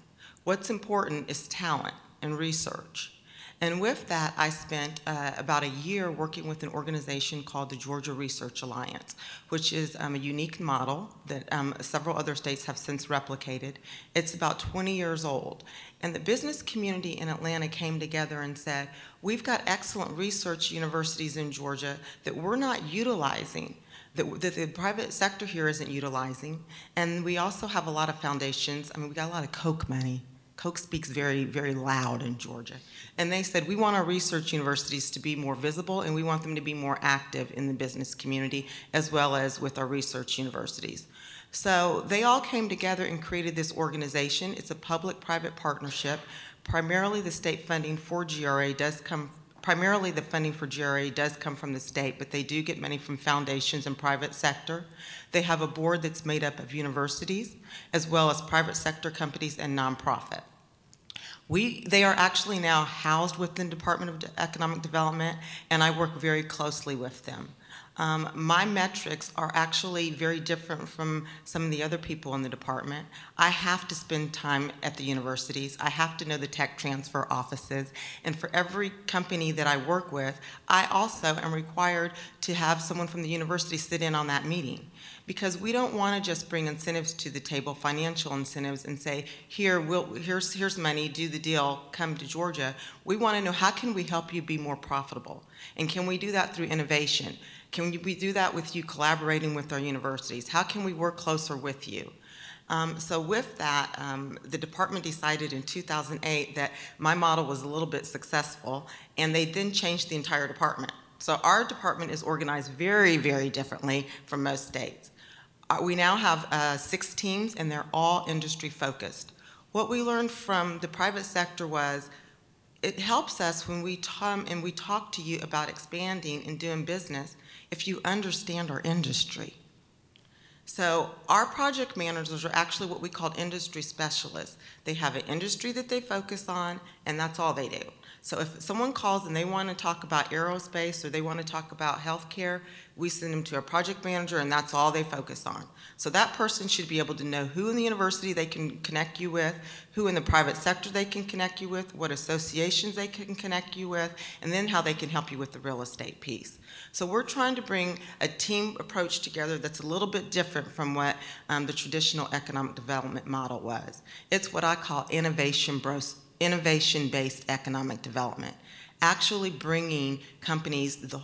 What's important is talent and research. And with that, I spent about a year working with an organization called the Georgia Research Alliance, which is a unique model that several other states have since replicated. It's about 20 years old. And the business community in Atlanta came together and said, we've got excellent research universities in Georgia that we're not utilizing, that the private sector here isn't utilizing. And we also have a lot of foundations. I mean, we got a lot of Koch money. Koch speaks very, very loud in Georgia. And they said, we want our research universities to be more visible, and we want them to be more active in the business community, as well as with our research universities. So they all came together and created this organization. It's a public-private partnership. Primarily the state funding for GRA does come, primarily the funding for GRA does come from the state, but they do get money from foundations and private sector. They have a board that's made up of universities, as well as private sector companies and nonprofit. They are actually now housed within the Department of Economic Development, and I work very closely with them. My metrics are actually very different from some of the other people in the department. I have to spend time at the universities. I have to know the tech transfer offices. And for every company that I work with, I also am required to have someone from the university sit in on that meeting. Because we don't want to just bring incentives to the table, financial incentives, and say, here's money, do the deal, come to Georgia. We want to know, how can we help you be more profitable? And can we do that through innovation? Can we do that with you collaborating with our universities? How can we work closer with you? So with that, the department decided in 2008 that my model was a little bit successful, and they then changed the entire department. So our department is organized very, very differently from most states. We now have 6 teams, and they're all industry focused. What we learned from the private sector was, it helps us when we come and we talk to you about expanding and doing business if you understand our industry. So our project managers are actually what we call industry specialists. They have an industry that they focus on, and that's all they do. So if someone calls and they want to talk about aerospace or they want to talk about healthcare, we send them to a project manager, and that's all they focus on. So that person should be able to know who in the university they can connect you with, who in the private sector they can connect you with, what associations they can connect you with, and then how they can help you with the real estate piece. So we're trying to bring a team approach together that's a little bit different from what the traditional economic development model was. It's what I call innovation-based economic development, actually bringing companies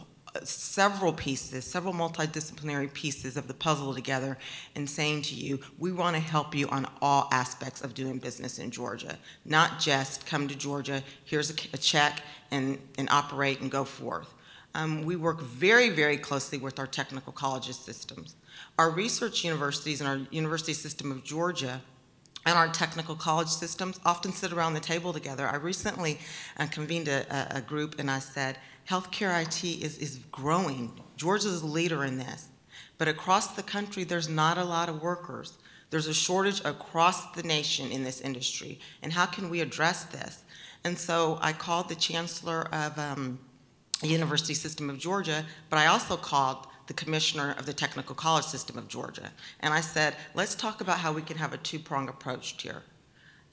several multidisciplinary pieces of the puzzle together and saying to you, we want to help you on all aspects of doing business in Georgia, not just come to Georgia, here's a check, and operate and go forth. We work very, very closely with our technical colleges systems. Our research universities and our university system of Georgia and our technical college systems often sit around the table together. I recently convened a group, and I said, healthcare IT is growing. Georgia's a leader in this. But across the country, there's not a lot of workers. There's a shortage across the nation in this industry. And how can we address this? And so I called the chancellor of the University System of Georgia, but I also called the commissioner of the Technical College System of Georgia. And I said, let's talk about how we can have a two-pronged approach here.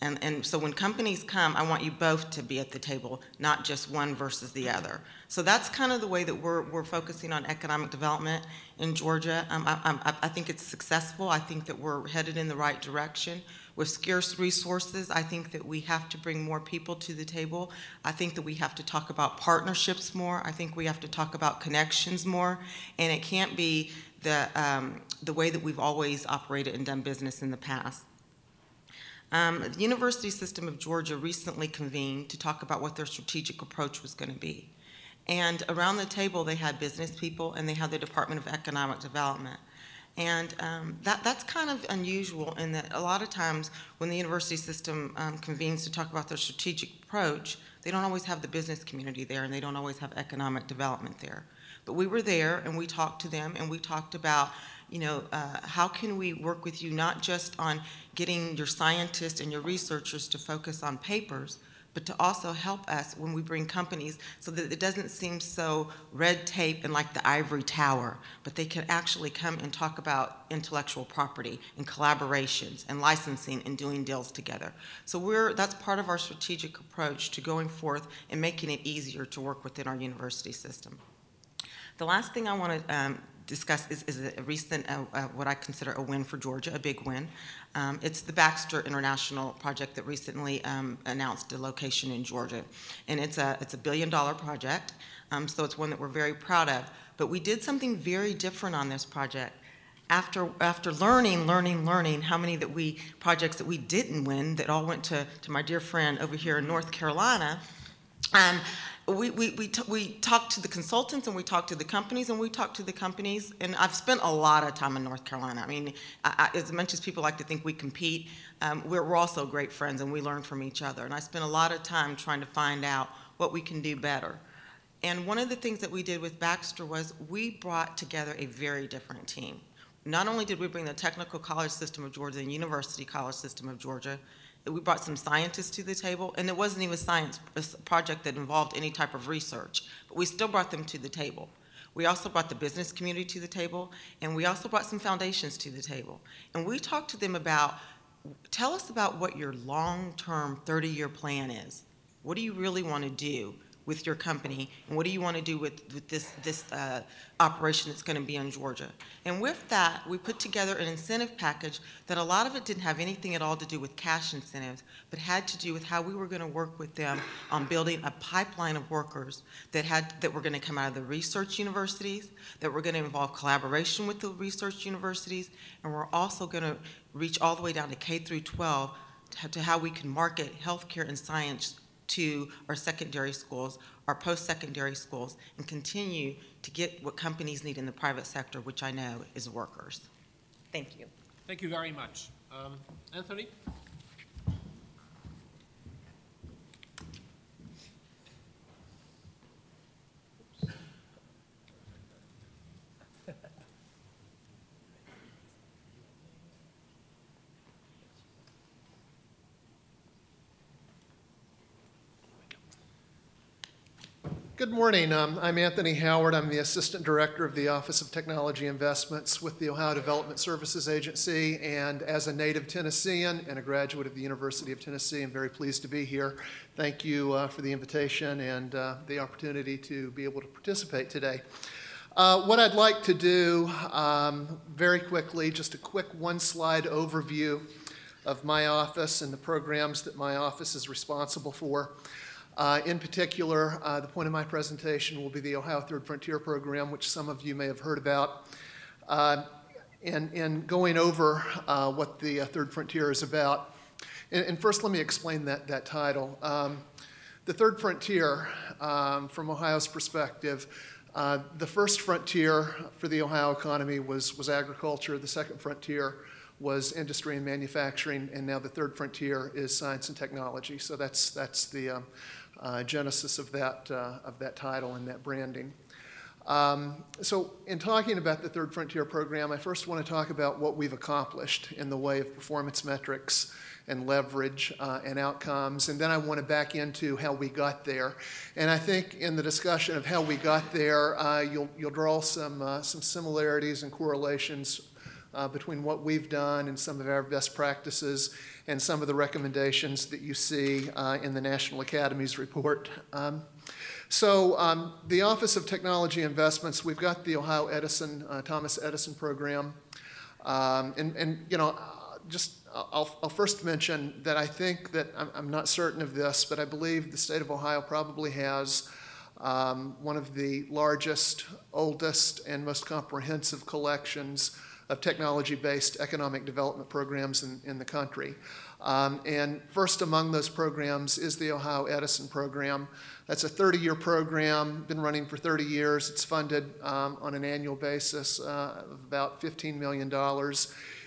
And so when companies come, I want you both to be at the table, not just one versus the other. So that's kind of the way that we're focusing on economic development in Georgia. I think it's successful. I think that we're headed in the right direction. With scarce resources, I think that we have to bring more people to the table. I think that we have to talk about partnerships more. I think we have to talk about connections more. And it can't be the way that we've always operated and done business in the past. The University System of Georgia recently convened to talk about what their strategic approach was going to be. And around the table, they had business people and they had the Department of Economic Development. And that's kind of unusual in that a lot of times when the university system convenes to talk about their strategic approach, they don't always have the business community there and they don't always have economic development there. But we were there and we talked to them and we talked about, you know, how can we work with you not just on getting your scientists and your researchers to focus on papers, but to also help us when we bring companies so that it doesn't seem so red tape and like the ivory tower, but they can actually come and talk about intellectual property and collaborations and licensing and doing deals together. So that's part of our strategic approach to going forth and making it easier to work within our university system. The last thing I want to discuss is a recent, what I consider a win for Georgia, a big win. It's the Baxter International project that recently announced a location in Georgia. And it's a $1 billion project, so it's one that we're very proud of. But we did something very different on this project. After learning how many projects that we didn't win that all went to my dear friend over here in North Carolina, we talked to the consultants and we talked to the companies and I've spent a lot of time in North Carolina. I mean, as much as people like to think we compete, we're also great friends and we learn from each other. And I spent a lot of time trying to find out what we can do better. And one of the things that we did with Baxter was we brought together a very different team. Not only did we bring the Technical College System of Georgia and University College System of Georgia, We brought some scientists to the table, and it wasn't even a project that involved any type of research, but we still brought them to the table. We also brought the business community to the table, and we also brought some foundations to the table. And we talked to them about, tell us about what your long-term 30-year plan is. What do you really want to do with your company, and what do you want to do with this operation that's going to be in Georgia? And with that, we put together an incentive package that a lot of it didn't have anything at all to do with cash incentives, but had to do with how we were going to work with them on building a pipeline of workers that were going to come out of the research universities, that were going to involve collaboration with the research universities, and we're also going to reach all the way down to K through 12 to how we can market healthcare and science to our secondary schools, our post-secondary schools, and continue to get what companies need in the private sector, which I know is workers. Thank you. Thank you very much. Anthony? Good morning. I'm Anthony Howard. I'm the Assistant Director of the Office of Technology Investments with the Ohio Development Services Agency. And as a native Tennessean and a graduate of the University of Tennessee, I'm very pleased to be here. Thank you for the invitation and the opportunity to be able to participate today. What I'd like to do very quickly, just a quick one-slide overview of my office and the programs that my office is responsible for. In particular, the point of my presentation will be the Ohio Third Frontier Program, which some of you may have heard about. And going over what the Third Frontier is about. And first, let me explain that title. The Third Frontier, from Ohio's perspective, the first frontier for the Ohio economy was agriculture. The second frontier was industry and manufacturing, and now the third frontier is science and technology. So that's the genesis of that title and that branding. So in talking about the Third Frontier Program, I first want to talk about what we've accomplished in the way of performance metrics and leverage and outcomes, and then I want to back into how we got there. And I think in the discussion of how we got there, you'll draw some similarities and correlations between what we've done and some of our best practices and some of the recommendations that you see in the National Academy's report. So the Office of Technology Investments, we've got the Ohio Edison, Thomas Edison program. And you know, I'll first mention that I think that, I'm not certain of this, but I believe the state of Ohio probably has one of the largest, oldest, and most comprehensive collections of technology-based economic development programs in the country. And first among those programs is the Ohio Edison program. That's a 30-year program, been running for 30 years. It's funded on an annual basis of about $15 million.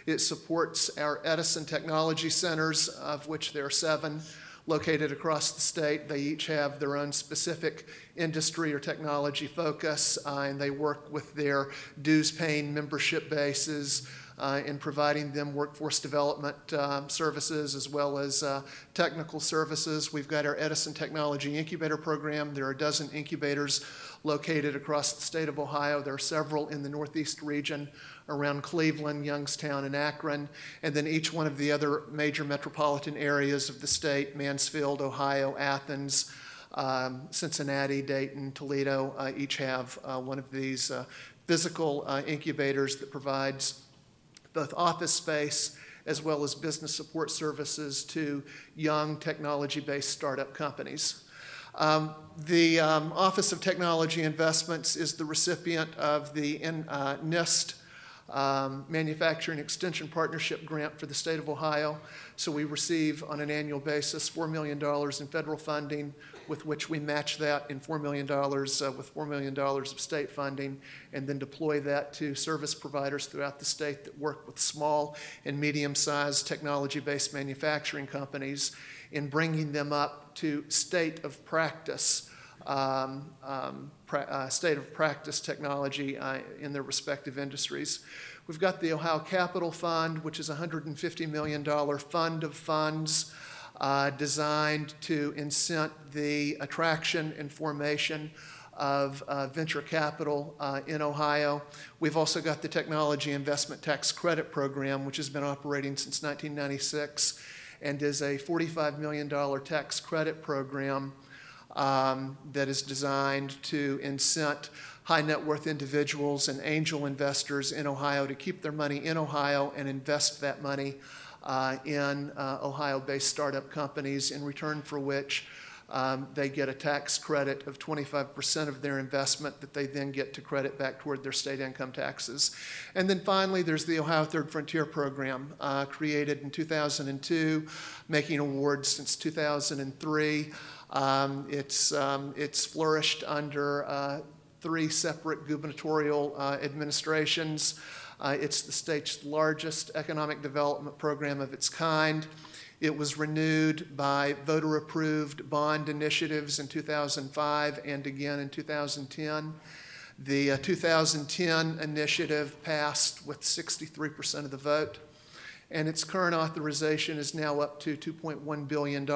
It supports our Edison Technology Centers, of which there are 7 located across the state. They each have their own specific industry or technology focus, and they work with their dues-paying membership bases in providing them workforce development services as well as technical services. We've got our Edison Technology Incubator Program. There are a dozen incubators located across the state of Ohio. There are several in the Northeast region around Cleveland, Youngstown, and Akron, and then each one of the other major metropolitan areas of the state, Mansfield, Ohio, Athens, Cincinnati, Dayton, Toledo, each have one of these physical incubators that provides both office space as well as business support services to young technology-based startup companies. The Office of Technology Investments is the recipient of the NIST Manufacturing Extension Partnership Grant for the state of Ohio. So we receive on an annual basis $4 million in federal funding, with which we match that in $4 million with $4 million of state funding, and then deploy that to service providers throughout the state that work with small and medium-sized technology-based manufacturing companies in bringing them up to state of practice technology in their respective industries. We've got the Ohio Capital Fund, which is a $150 million fund of funds designed to incent the attraction and formation of venture capital in Ohio. We've also got the Technology Investment Tax Credit Program, which has been operating since 1996 and is a $45 million tax credit program that is designed to incent high net worth individuals and angel investors in Ohio to keep their money in Ohio and invest that money in Ohio-based startup companies, in return for which they get a tax credit of 25% of their investment that they then get to credit back toward their state income taxes. And then finally, there's the Ohio Third Frontier Program, created in 2002, making awards since 2003. It's flourished under 3 separate gubernatorial administrations. It's the state's largest economic development program of its kind. It was renewed by voter-approved bond initiatives in 2005 and again in 2010. The 2010 initiative passed with 63% of the vote, and its current authorization is now up to $2.1 billion.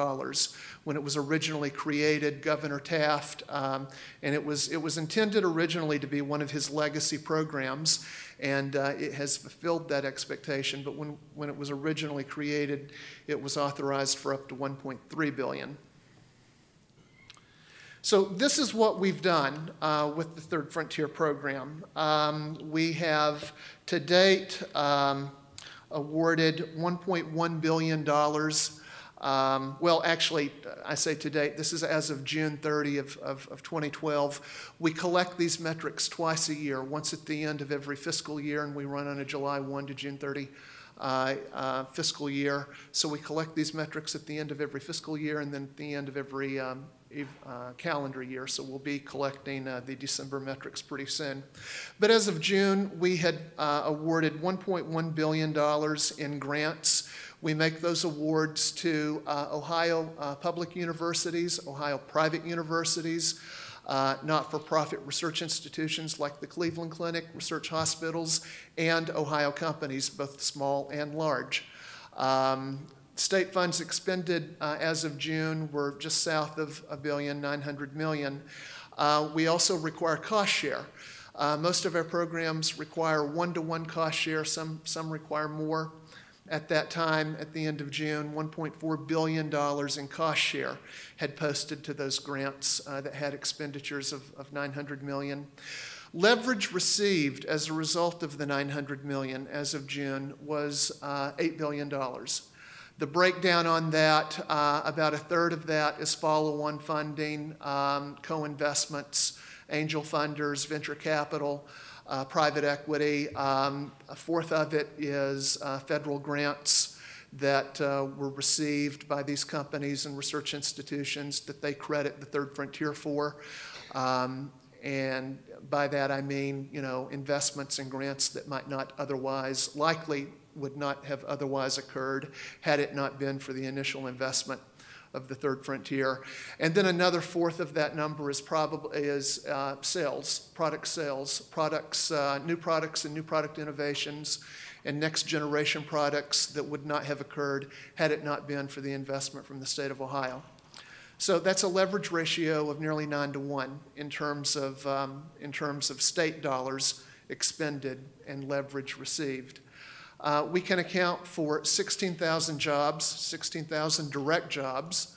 When it was originally created, Governor Taft, and it was intended originally to be one of his legacy programs, and it has fulfilled that expectation, but when it was originally created, it was authorized for up to $1.3 billion. So this is what we've done with the Third Frontier Program. We have, to date, awarded $1.1 billion. Well, actually, I say to date, this is as of June 30 of 2012. We collect these metrics twice a year, once at the end of every fiscal year, and we run on a July 1 to June 30 fiscal year. So we collect these metrics at the end of every fiscal year and then at the end of every calendar year. So we'll be collecting the December metrics pretty soon. But as of June, we had awarded $1.1 billion in grants. We make those awards to Ohio public universities, Ohio private universities, not-for-profit research institutions like the Cleveland Clinic, research hospitals, and Ohio companies, both small and large. State funds expended as of June were just south of $1.9 billion. We also require cost share. Most of our programs require one-to-one cost share. Some require more. At that time, at the end of June, $1.4 billion in cost share had posted to those grants that had expenditures of $900 million. Leverage received as a result of the $900 million as of June was $8 billion. The breakdown on that, about a third of that is follow-on funding, co-investments, angel funders, venture capital, private equity. A fourth of it is federal grants that were received by these companies and research institutions that they credit the Third Frontier for. And by that I mean, investments and grants that might not otherwise, likely would not have otherwise occurred had it not been for the initial investment of the Third Frontier. And then another fourth of that number is sales, new products and new product innovations, and next generation products that would not have occurred had it not been for the investment from the state of Ohio. So that's a leverage ratio of nearly 9-to-1 in terms of state dollars expended and leverage received. We can account for 16,000 jobs, 16,000 direct jobs.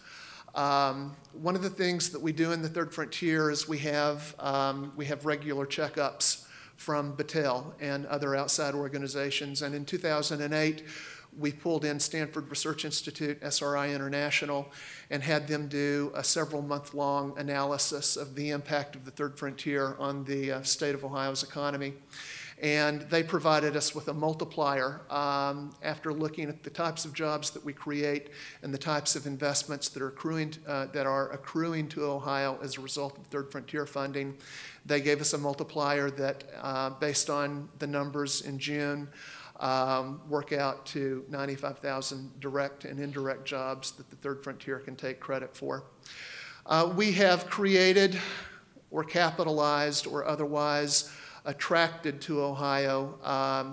One of the things that we do in the Third Frontier is we have regular checkups from Battelle and other outside organizations. And in 2008, we pulled in Stanford Research Institute, SRI International, and had them do a several-month-long analysis of the impact of the Third Frontier on the state of Ohio's economy. And they provided us with a multiplier after looking at the types of jobs that we create and the types of investments that are accruing to Ohio as a result of Third Frontier funding. They gave us a multiplier that, based on the numbers in June, work out to 95,000 direct and indirect jobs that the Third Frontier can take credit for. We have created or capitalized or otherwise attracted to Ohio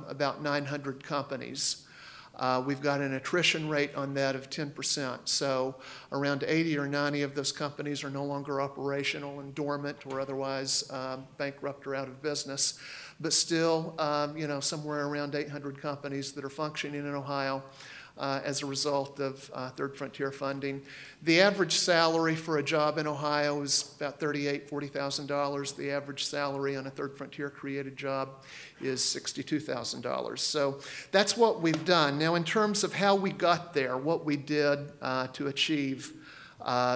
about 900 companies. We've got an attrition rate on that of 10%. So around 80 or 90 of those companies are no longer operational and dormant or otherwise bankrupt or out of business. But still, somewhere around 800 companies that are functioning in Ohio as a result of Third Frontier funding. The average salary for a job in Ohio is about $38,000, $40,000. The average salary on a Third Frontier created job is $62,000. So that's what we've done. Now, in terms of how we got there, what we did to achieve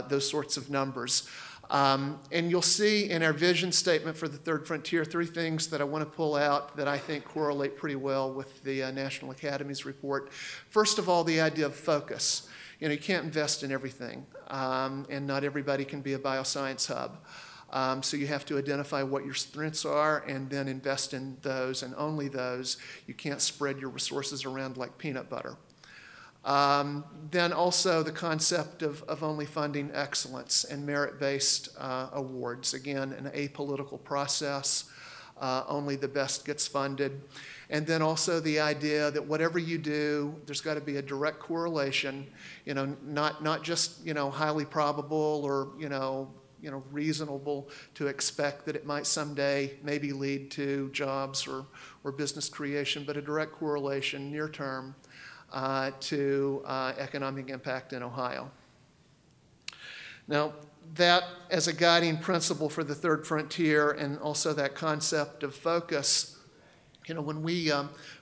those sorts of numbers. And you'll see in our vision statement for the Third Frontier 3 things that I want to pull out that I think correlate pretty well with the National Academy's report. First of all, the idea of focus. You can't invest in everything, and not everybody can be a bioscience hub. So you have to identify what your strengths are and then invest in those and only those. You can't spread your resources around like peanut butter. Then also the concept of only funding excellence and merit-based awards. Again, an apolitical process, only the best gets funded. And then also the idea that whatever you do, there's got to be a direct correlation, not just, highly probable or, reasonable to expect that it might someday maybe lead to jobs or business creation, but a direct correlation near term to economic impact in Ohio. Now, that as a guiding principle for the Third Frontier and also that concept of focus, when we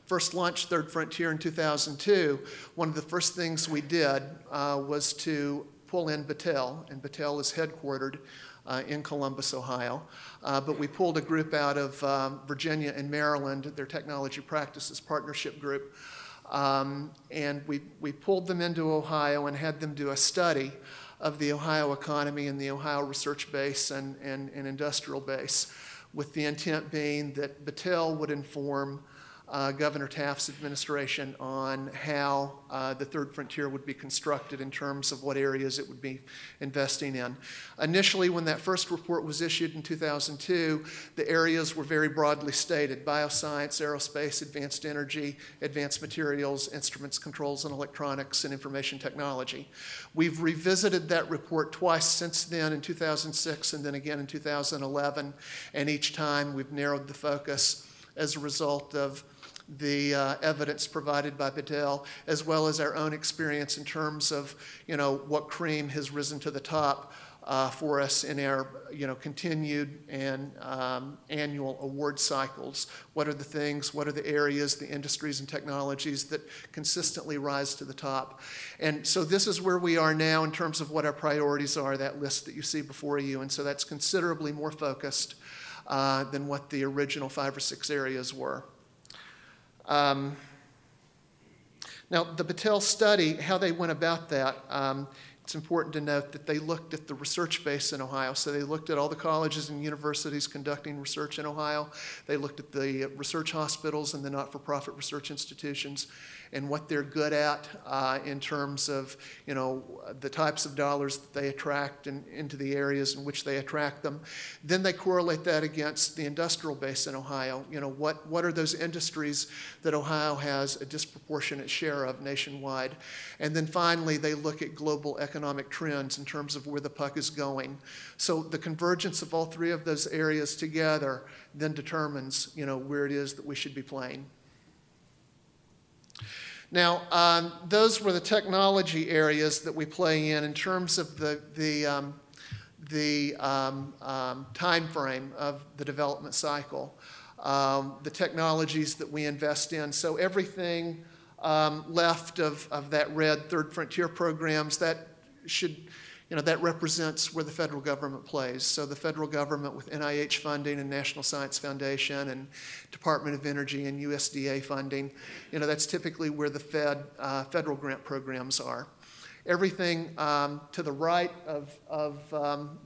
first launched Third Frontier in 2002, one of the first things we did was to pull in Battelle, and Battelle is headquartered in Columbus, Ohio. But we pulled a group out of Virginia and Maryland, their Technology Practices Partnership Group, and we pulled them into Ohio and had them do a study of the Ohio economy and the Ohio research base and industrial base, with the intent being that Battelle would inform Governor Taft's administration on how the Third Frontier would be constructed in terms of what areas it would be investing in. Initially, when that first report was issued in 2002, the areas were very broadly stated: bioscience, aerospace, advanced energy, advanced materials, instruments, controls, and electronics, and information technology. We've revisited that report twice since then, in 2006 and then again in 2011, and each time we've narrowed the focus as a result of the evidence provided by Battelle, as well as our own experience in terms of, what cream has risen to the top for us in our, continued and annual award cycles. What are the things, what are the areas, the industries and technologies that consistently rise to the top? And so this is where we are now in terms of what our priorities are, that list that you see before you. And so that's considerably more focused than what the original 5 or 6 areas were. Now, the Battelle study, how they went about that, it's important to note that they looked at the research base in Ohio. So they looked at all the colleges and universities conducting research in Ohio. They looked at the research hospitals and the not-for-profit research institutions and what they're good at in terms of, the types of dollars that they attract and into the areas in which they attract them. Then they correlate that against the industrial base in Ohio. What are those industries that Ohio has a disproportionate share of nationwide? And then finally, they look at global economic trends in terms of where the puck is going. So the convergence of all 3 of those areas together then determines, where it is that we should be playing. Now, those were the technology areas that we play in terms of the time frame of the development cycle, the technologies that we invest in. So everything left of that red Third Frontier programs, that should, that represents where the federal government plays. So the federal government with NIH funding and National Science Foundation and Department of Energy and USDA funding, that's typically where the federal grant programs are. Everything to the right of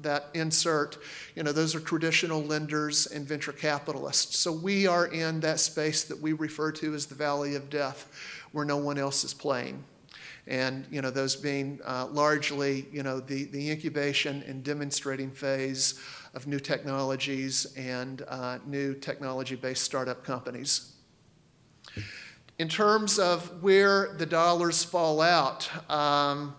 that insert, those are traditional lenders and venture capitalists. So we are in that space that we refer to as the Valley of Death, where no one else is playing. and those being largely the incubation and demonstrating phase of new technologies and new technology-based startup companies. In terms of where the dollars fall out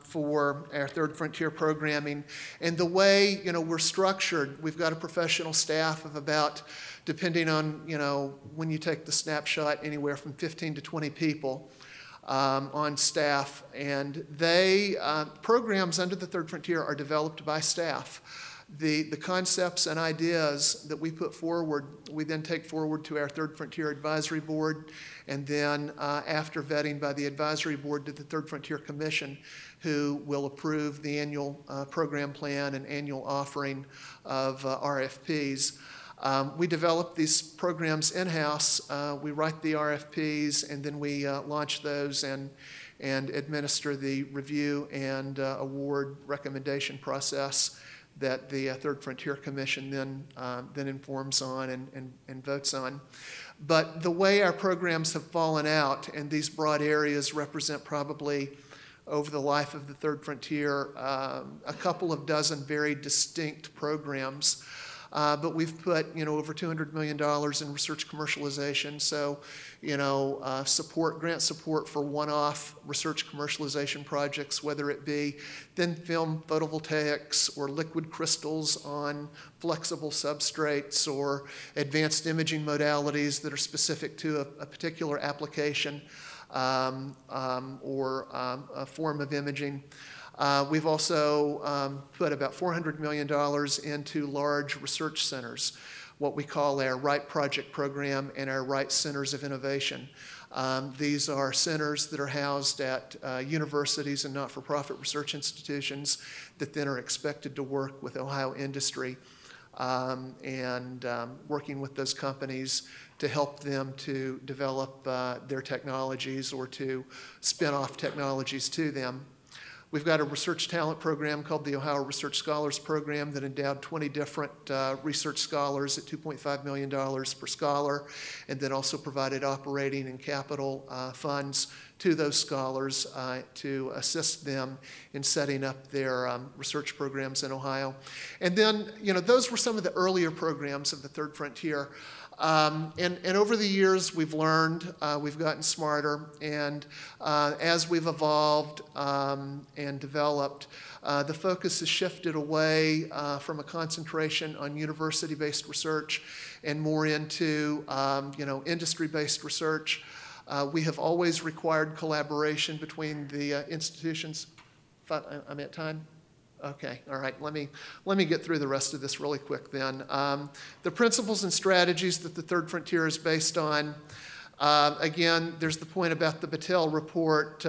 for our third frontier programming and the way we're structured, we've got a professional staff of about, depending on when you take the snapshot, anywhere from 15 to 20 people on staff, and programs under the third frontier are developed by staff. The concepts and ideas that we put forward, we then take forward to our Third Frontier Advisory Board, and then after vetting by the Advisory Board to the Third Frontier Commission, who will approve the annual program plan and annual offering of RFPs. We develop these programs in-house. We write the RFPs, and then we launch those and administer the review and award recommendation process that the Third Frontier Commission then informs on and votes on. But the way our programs have fallen out, and these broad areas represent probably over the life of the Third Frontier a couple of dozen very distinct programs. But we've put over $200 million in research commercialization. So grant support for one-off research commercialization projects, whether it be thin film photovoltaics or liquid crystals on flexible substrates or advanced imaging modalities that are specific to a particular application or a form of imaging. We've also put about $400 million into large research centers, what we call our Right Project Program and our Right Centers of Innovation. These are centers that are housed at universities and not-for-profit research institutions that then are expected to work with Ohio industry and working with those companies to help them to develop their technologies or to spin off technologies to them. We've got a research talent program called the Ohio Research Scholars Program that endowed 20 different research scholars at $2.5 million per scholar, and then also provided operating and capital funds to those scholars to assist them in setting up their research programs in Ohio. And then, those were some of the earlier programs of the Third Frontier. And over the years, we've learned, we've gotten smarter, and as we've evolved and developed, the focus has shifted away from a concentration on university-based research and more into, industry-based research. We have always required collaboration between the institutions. I'm at time? Okay, all right, let me get through the rest of this really quick then. The principles and strategies that the Third Frontier is based on, again, there's the point about the Battelle report.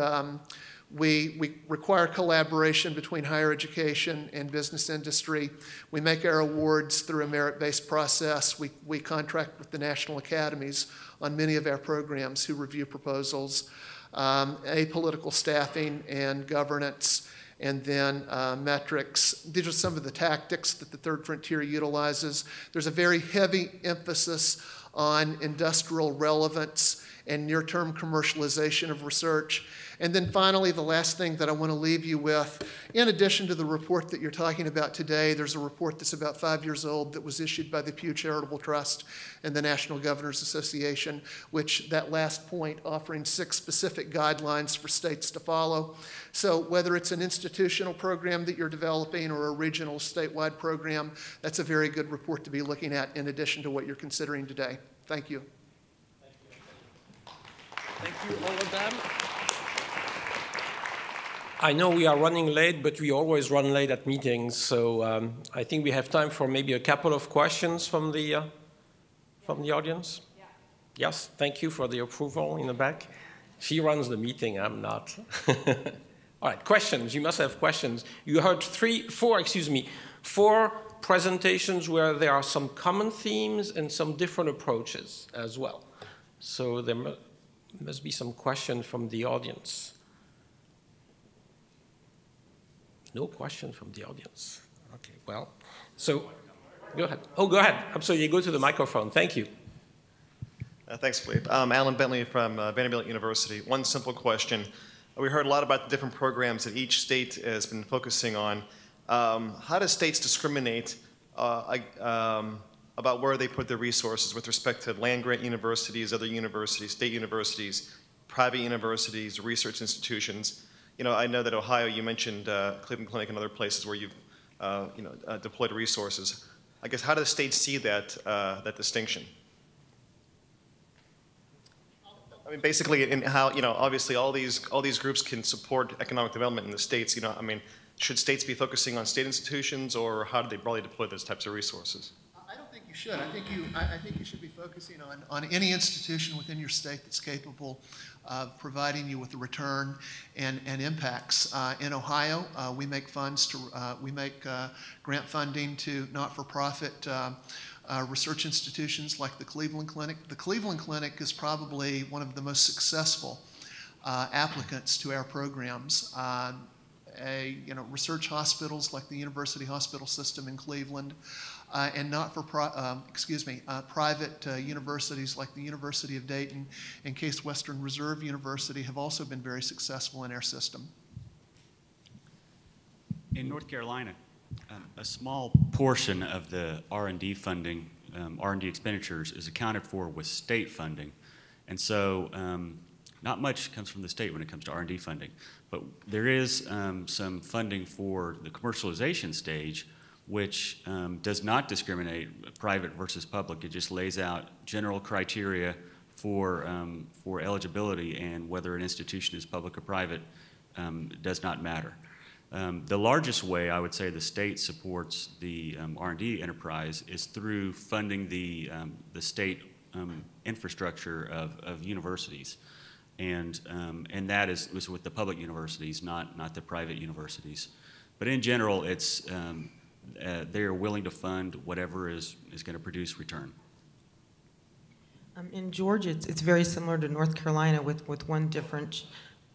We require collaboration between higher education and business industry. We make our awards through a merit-based process. We contract with the national academies on many of our programs who review proposals, apolitical staffing and governance, and then metrics. These are some of the tactics that the Third Frontier utilizes. There's a very heavy emphasis on industrial relevance and near-term commercialization of research. And then finally, the last thing that I want to leave you with, in addition to the report that you're talking about today, there's a report that's about 5 years old that was issued by the Pew Charitable Trust and the National Governors Association, which that last point offering 6 specific guidelines for states to follow. So whether it's an institutional program that you're developing or a regional statewide program, that's a very good report to be looking at in addition to what you're considering today. Thank you. Thank you, all of them. I know we are running late, but we always run late at meetings, so I think we have time for maybe a couple of questions from the audience. Yeah. Yes, thank you for the approval in the back. She runs the meeting, I'm not. All right, questions. You must have questions. You heard four presentations where there are some common themes and some different approaches as well. So there must be some questions from the audience. No question from the audience. Okay, well, so go ahead. Oh, go ahead. Absolutely, go to the microphone. Thank you. Thanks, Philippe. Alan Bentley from Vanderbilt University. One simple question. We heard a lot about the different programs that each state has been focusing on. How do states discriminate about where they put their resources with respect to land-grant universities, other universities, state universities, private universities, research institutions? You know, I know that Ohio, you mentioned Cleveland Clinic and other places where you've deployed resources. I guess how do the states see that, that distinction? I mean, basically, in how, you know, obviously all these groups can support economic development in the states. You know, I mean, should states be focusing on state institutions, or how do they broadly deploy those types of resources? I don't think you should. I think you should be focusing on any institution within your state that's capable of providing you with a return and impacts. In Ohio, we make grant funding to not-for-profit research institutions like the Cleveland Clinic. The Cleveland Clinic is probably one of the most successful applicants to our programs. Research hospitals like the University Hospital System in Cleveland, and private universities like the University of Dayton and Case Western Reserve University have also been very successful in our system. In North Carolina, a small portion of the R&D funding, R&D expenditures is accounted for with state funding. And so not much comes from the state when it comes to R&D funding. But there is some funding for the commercialization stage, which does not discriminate private versus public. It just lays out general criteria for eligibility, and whether an institution is public or private does not matter. The largest way I would say the state supports the R&D enterprise is through funding the state infrastructure of universities. And that is with the public universities, not the private universities. But in general, it's they are willing to fund whatever is going to produce return. In Georgia, it's very similar to North Carolina with one difference,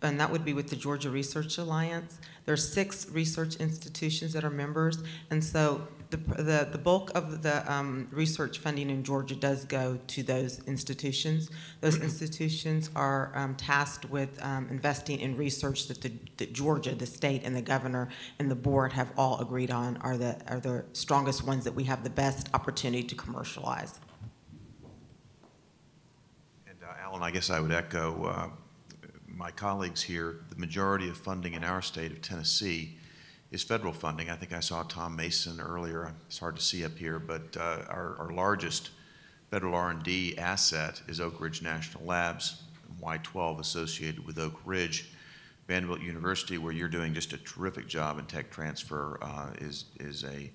and that would be with the Georgia Research Alliance. There are 6 research institutions that are members, and so the bulk of the research funding in Georgia does go to those institutions. Those institutions are tasked with investing in research that Georgia, the state, and the governor and the board have all agreed on are the strongest ones that we have the best opportunity to commercialize. And Alan, I guess I would echo my colleagues here. The majority of funding in our state of Tennessee is federal funding. I think I saw Tom Mason earlier. It's hard to see up here, but our largest federal R&D asset is Oak Ridge National Labs, Y-12 associated with Oak Ridge. Vanderbilt University, where you're doing just a terrific job in tech transfer, is a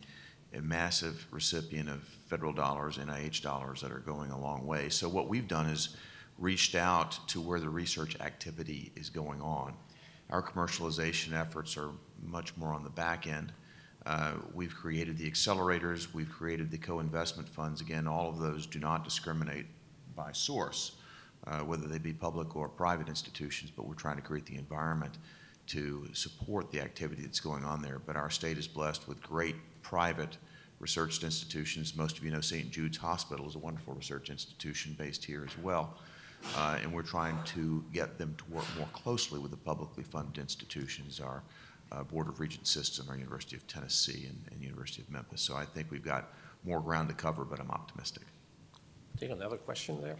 massive recipient of federal dollars, NIH dollars that are going a long way. So what we've done is reached out to where the research activity is going on. Our commercialization efforts are much more on the back end. We've created the accelerators, we've created the co-investment funds. Again, all of those do not discriminate by source, whether they be public or private institutions, but we're trying to create the environment to support the activity that's going on there. But our state is blessed with great private research institutions. Most of you know St. Jude's Hospital is a wonderful research institution based here as well. And we're trying to get them to work more closely with the publicly funded institutions, our Board of Regents system, our University of Tennessee, and University of Memphis. So I think we've got more ground to cover, but I'm optimistic. Take another question there.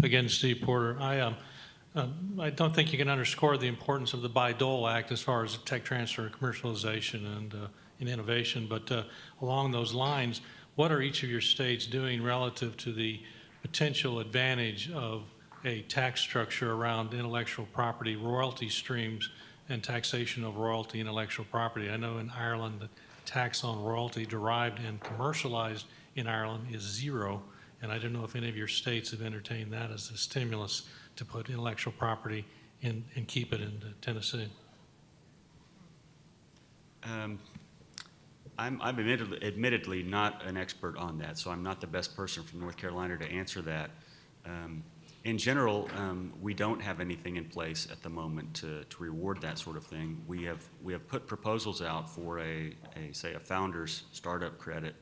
Again, Steve Porter. I don't think you can underscore the importance of the Bayh-Dole Act as far as tech transfer, commercialization, and innovation. But along those lines, what are each of your states doing relative to the potential advantage of a tax structure around intellectual property, royalty streams, and taxation of royalty intellectual property? I know in Ireland the tax on royalty derived and commercialized in Ireland is 0, and I don't know if any of your states have entertained that as a stimulus to put intellectual property in and keep it in Tennessee. I'm admittedly not an expert on that, so I'm not the best person from North Carolina to answer that. In general, we don't have anything in place at the moment to reward that sort of thing. We have put proposals out for say a founder's startup credit,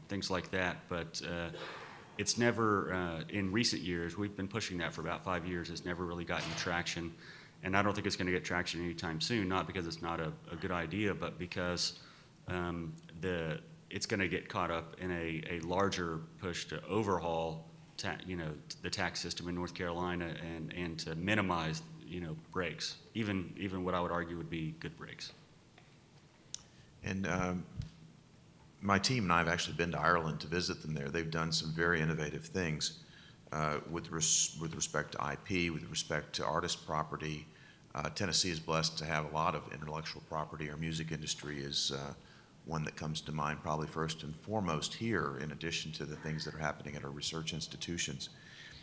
things like that, but it's never, in recent years, we've been pushing that for about 5 years, it's never really gotten traction. And I don't think it's going to get traction anytime soon, not because it's not a good idea, but because it's going to get caught up in a larger push to overhaul the tax system in North Carolina and to minimize breaks, even what I would argue would be good breaks. And my team and I have actually been to Ireland to visit them there. They've done some very innovative things with respect to IP, with respect to artist property. Tennessee is blessed to have a lot of intellectual property. Our music industry is one that comes to mind probably first and foremost here, in addition to the things that are happening at our research institutions.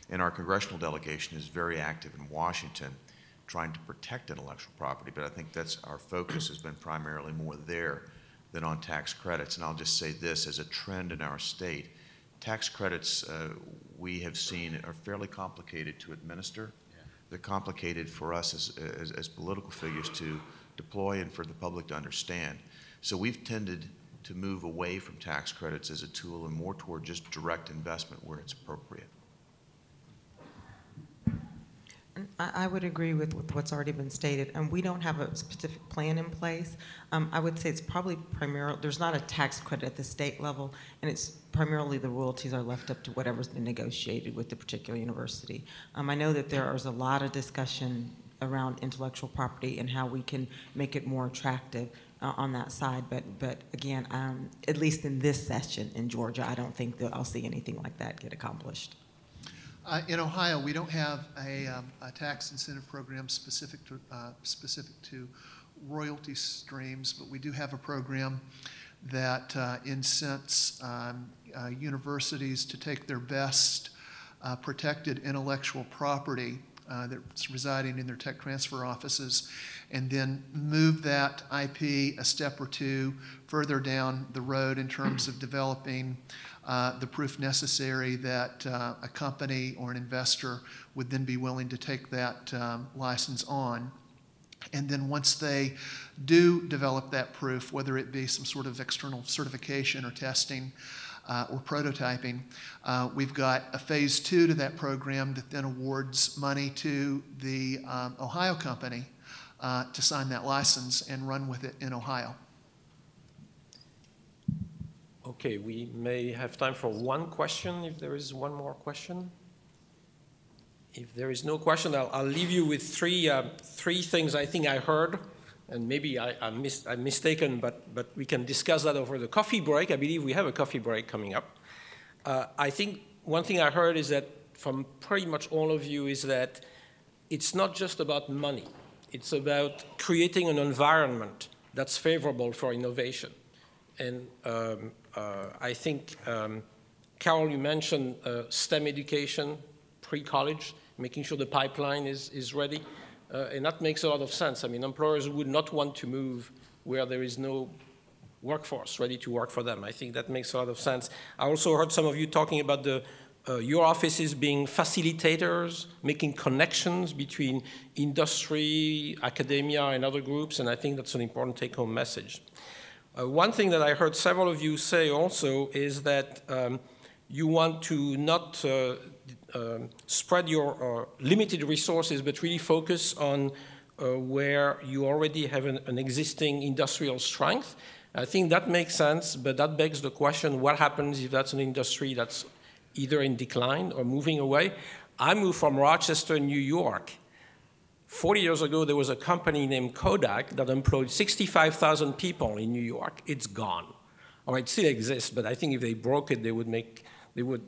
And our congressional delegation is very active in Washington trying to protect intellectual property, but I think that's our focus has been primarily more there than on tax credits. And I'll just say this as a trend in our state, tax credits we have seen are fairly complicated to administer. Yeah. They're complicated for us as political figures to deploy and for the public to understand. So we've tended to move away from tax credits as a tool and more toward just direct investment where it's appropriate. I would agree with what's already been stated, and we don't have a specific plan in place. I would say it's probably primarily, there's not a tax credit at the state level, and it's primarily the royalties are left up to whatever's been negotiated with the particular university. I know that there is a lot of discussion around intellectual property and how we can make it more attractive on that side, but again, at least in this session in Georgia, I don't think that I'll see anything like that get accomplished. In Ohio, we don't have a tax incentive program specific to royalty streams, but we do have a program that incents universities to take their best protected intellectual property that's residing in their tech transfer offices and then move that IP a step or two further down the road in terms of developing the proof necessary that a company or an investor would then be willing to take that license on. And then once they do develop that proof, whether it be some sort of external certification or testing or prototyping, we've got a phase 2 to that program that then awards money to the Ohio company to sign that license and run with it in Ohio. Okay, we may have time for one question, if there is one more question. If there is no question, I'll leave you with three things I think I heard, and maybe I'm mistaken, but we can discuss that over the coffee break. I believe we have a coffee break coming up. I think one thing I heard is that from pretty much all of you is that it's not just about money. It's about creating an environment that's favorable for innovation. And I think, Carol, you mentioned STEM education, pre-college, making sure the pipeline is ready. And that makes a lot of sense. I mean, employers would not want to move where there is no workforce ready to work for them. I think that makes a lot of sense. I also heard some of you talking about your offices being facilitators, making connections between industry, academia, and other groups, and I think that's an important take-home message. One thing that I heard several of you say also is that you want to not spread your limited resources, but really focus on where you already have an existing industrial strength. I think that makes sense, but that begs the question, what happens if that's an industry that's either in decline or moving away? I moved from Rochester, New York. 40 years ago, there was a company named Kodak that employed 65,000 people in New York. It's gone. Or it still exists, but I think if they broke it, they would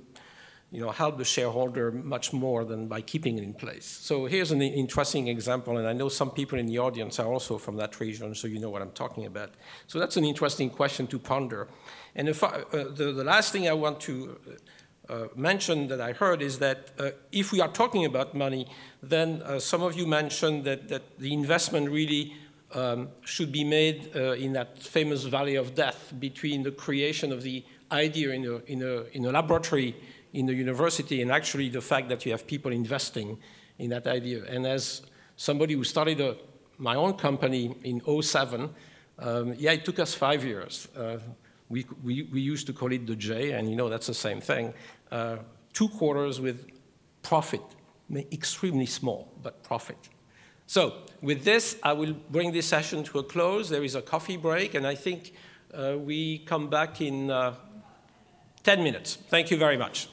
help the shareholder much more than by keeping it in place. So here's an interesting example, and I know some people in the audience are also from that region, so you know what I'm talking about. So that's an interesting question to ponder. And the last thing I want to mention that I heard is that if we are talking about money, then some of you mentioned that the investment really should be made in that famous valley of death between the creation of the idea in a laboratory in the university and actually the fact that you have people investing in that idea. And as somebody who started my own company in 2007, yeah, it took us 5 years. We used to call it the J, and that's the same thing. 2 quarters with profit, extremely small, but profit. So with this, I will bring this session to a close. There is a coffee break, and I think we come back in 10 minutes. Thank you very much.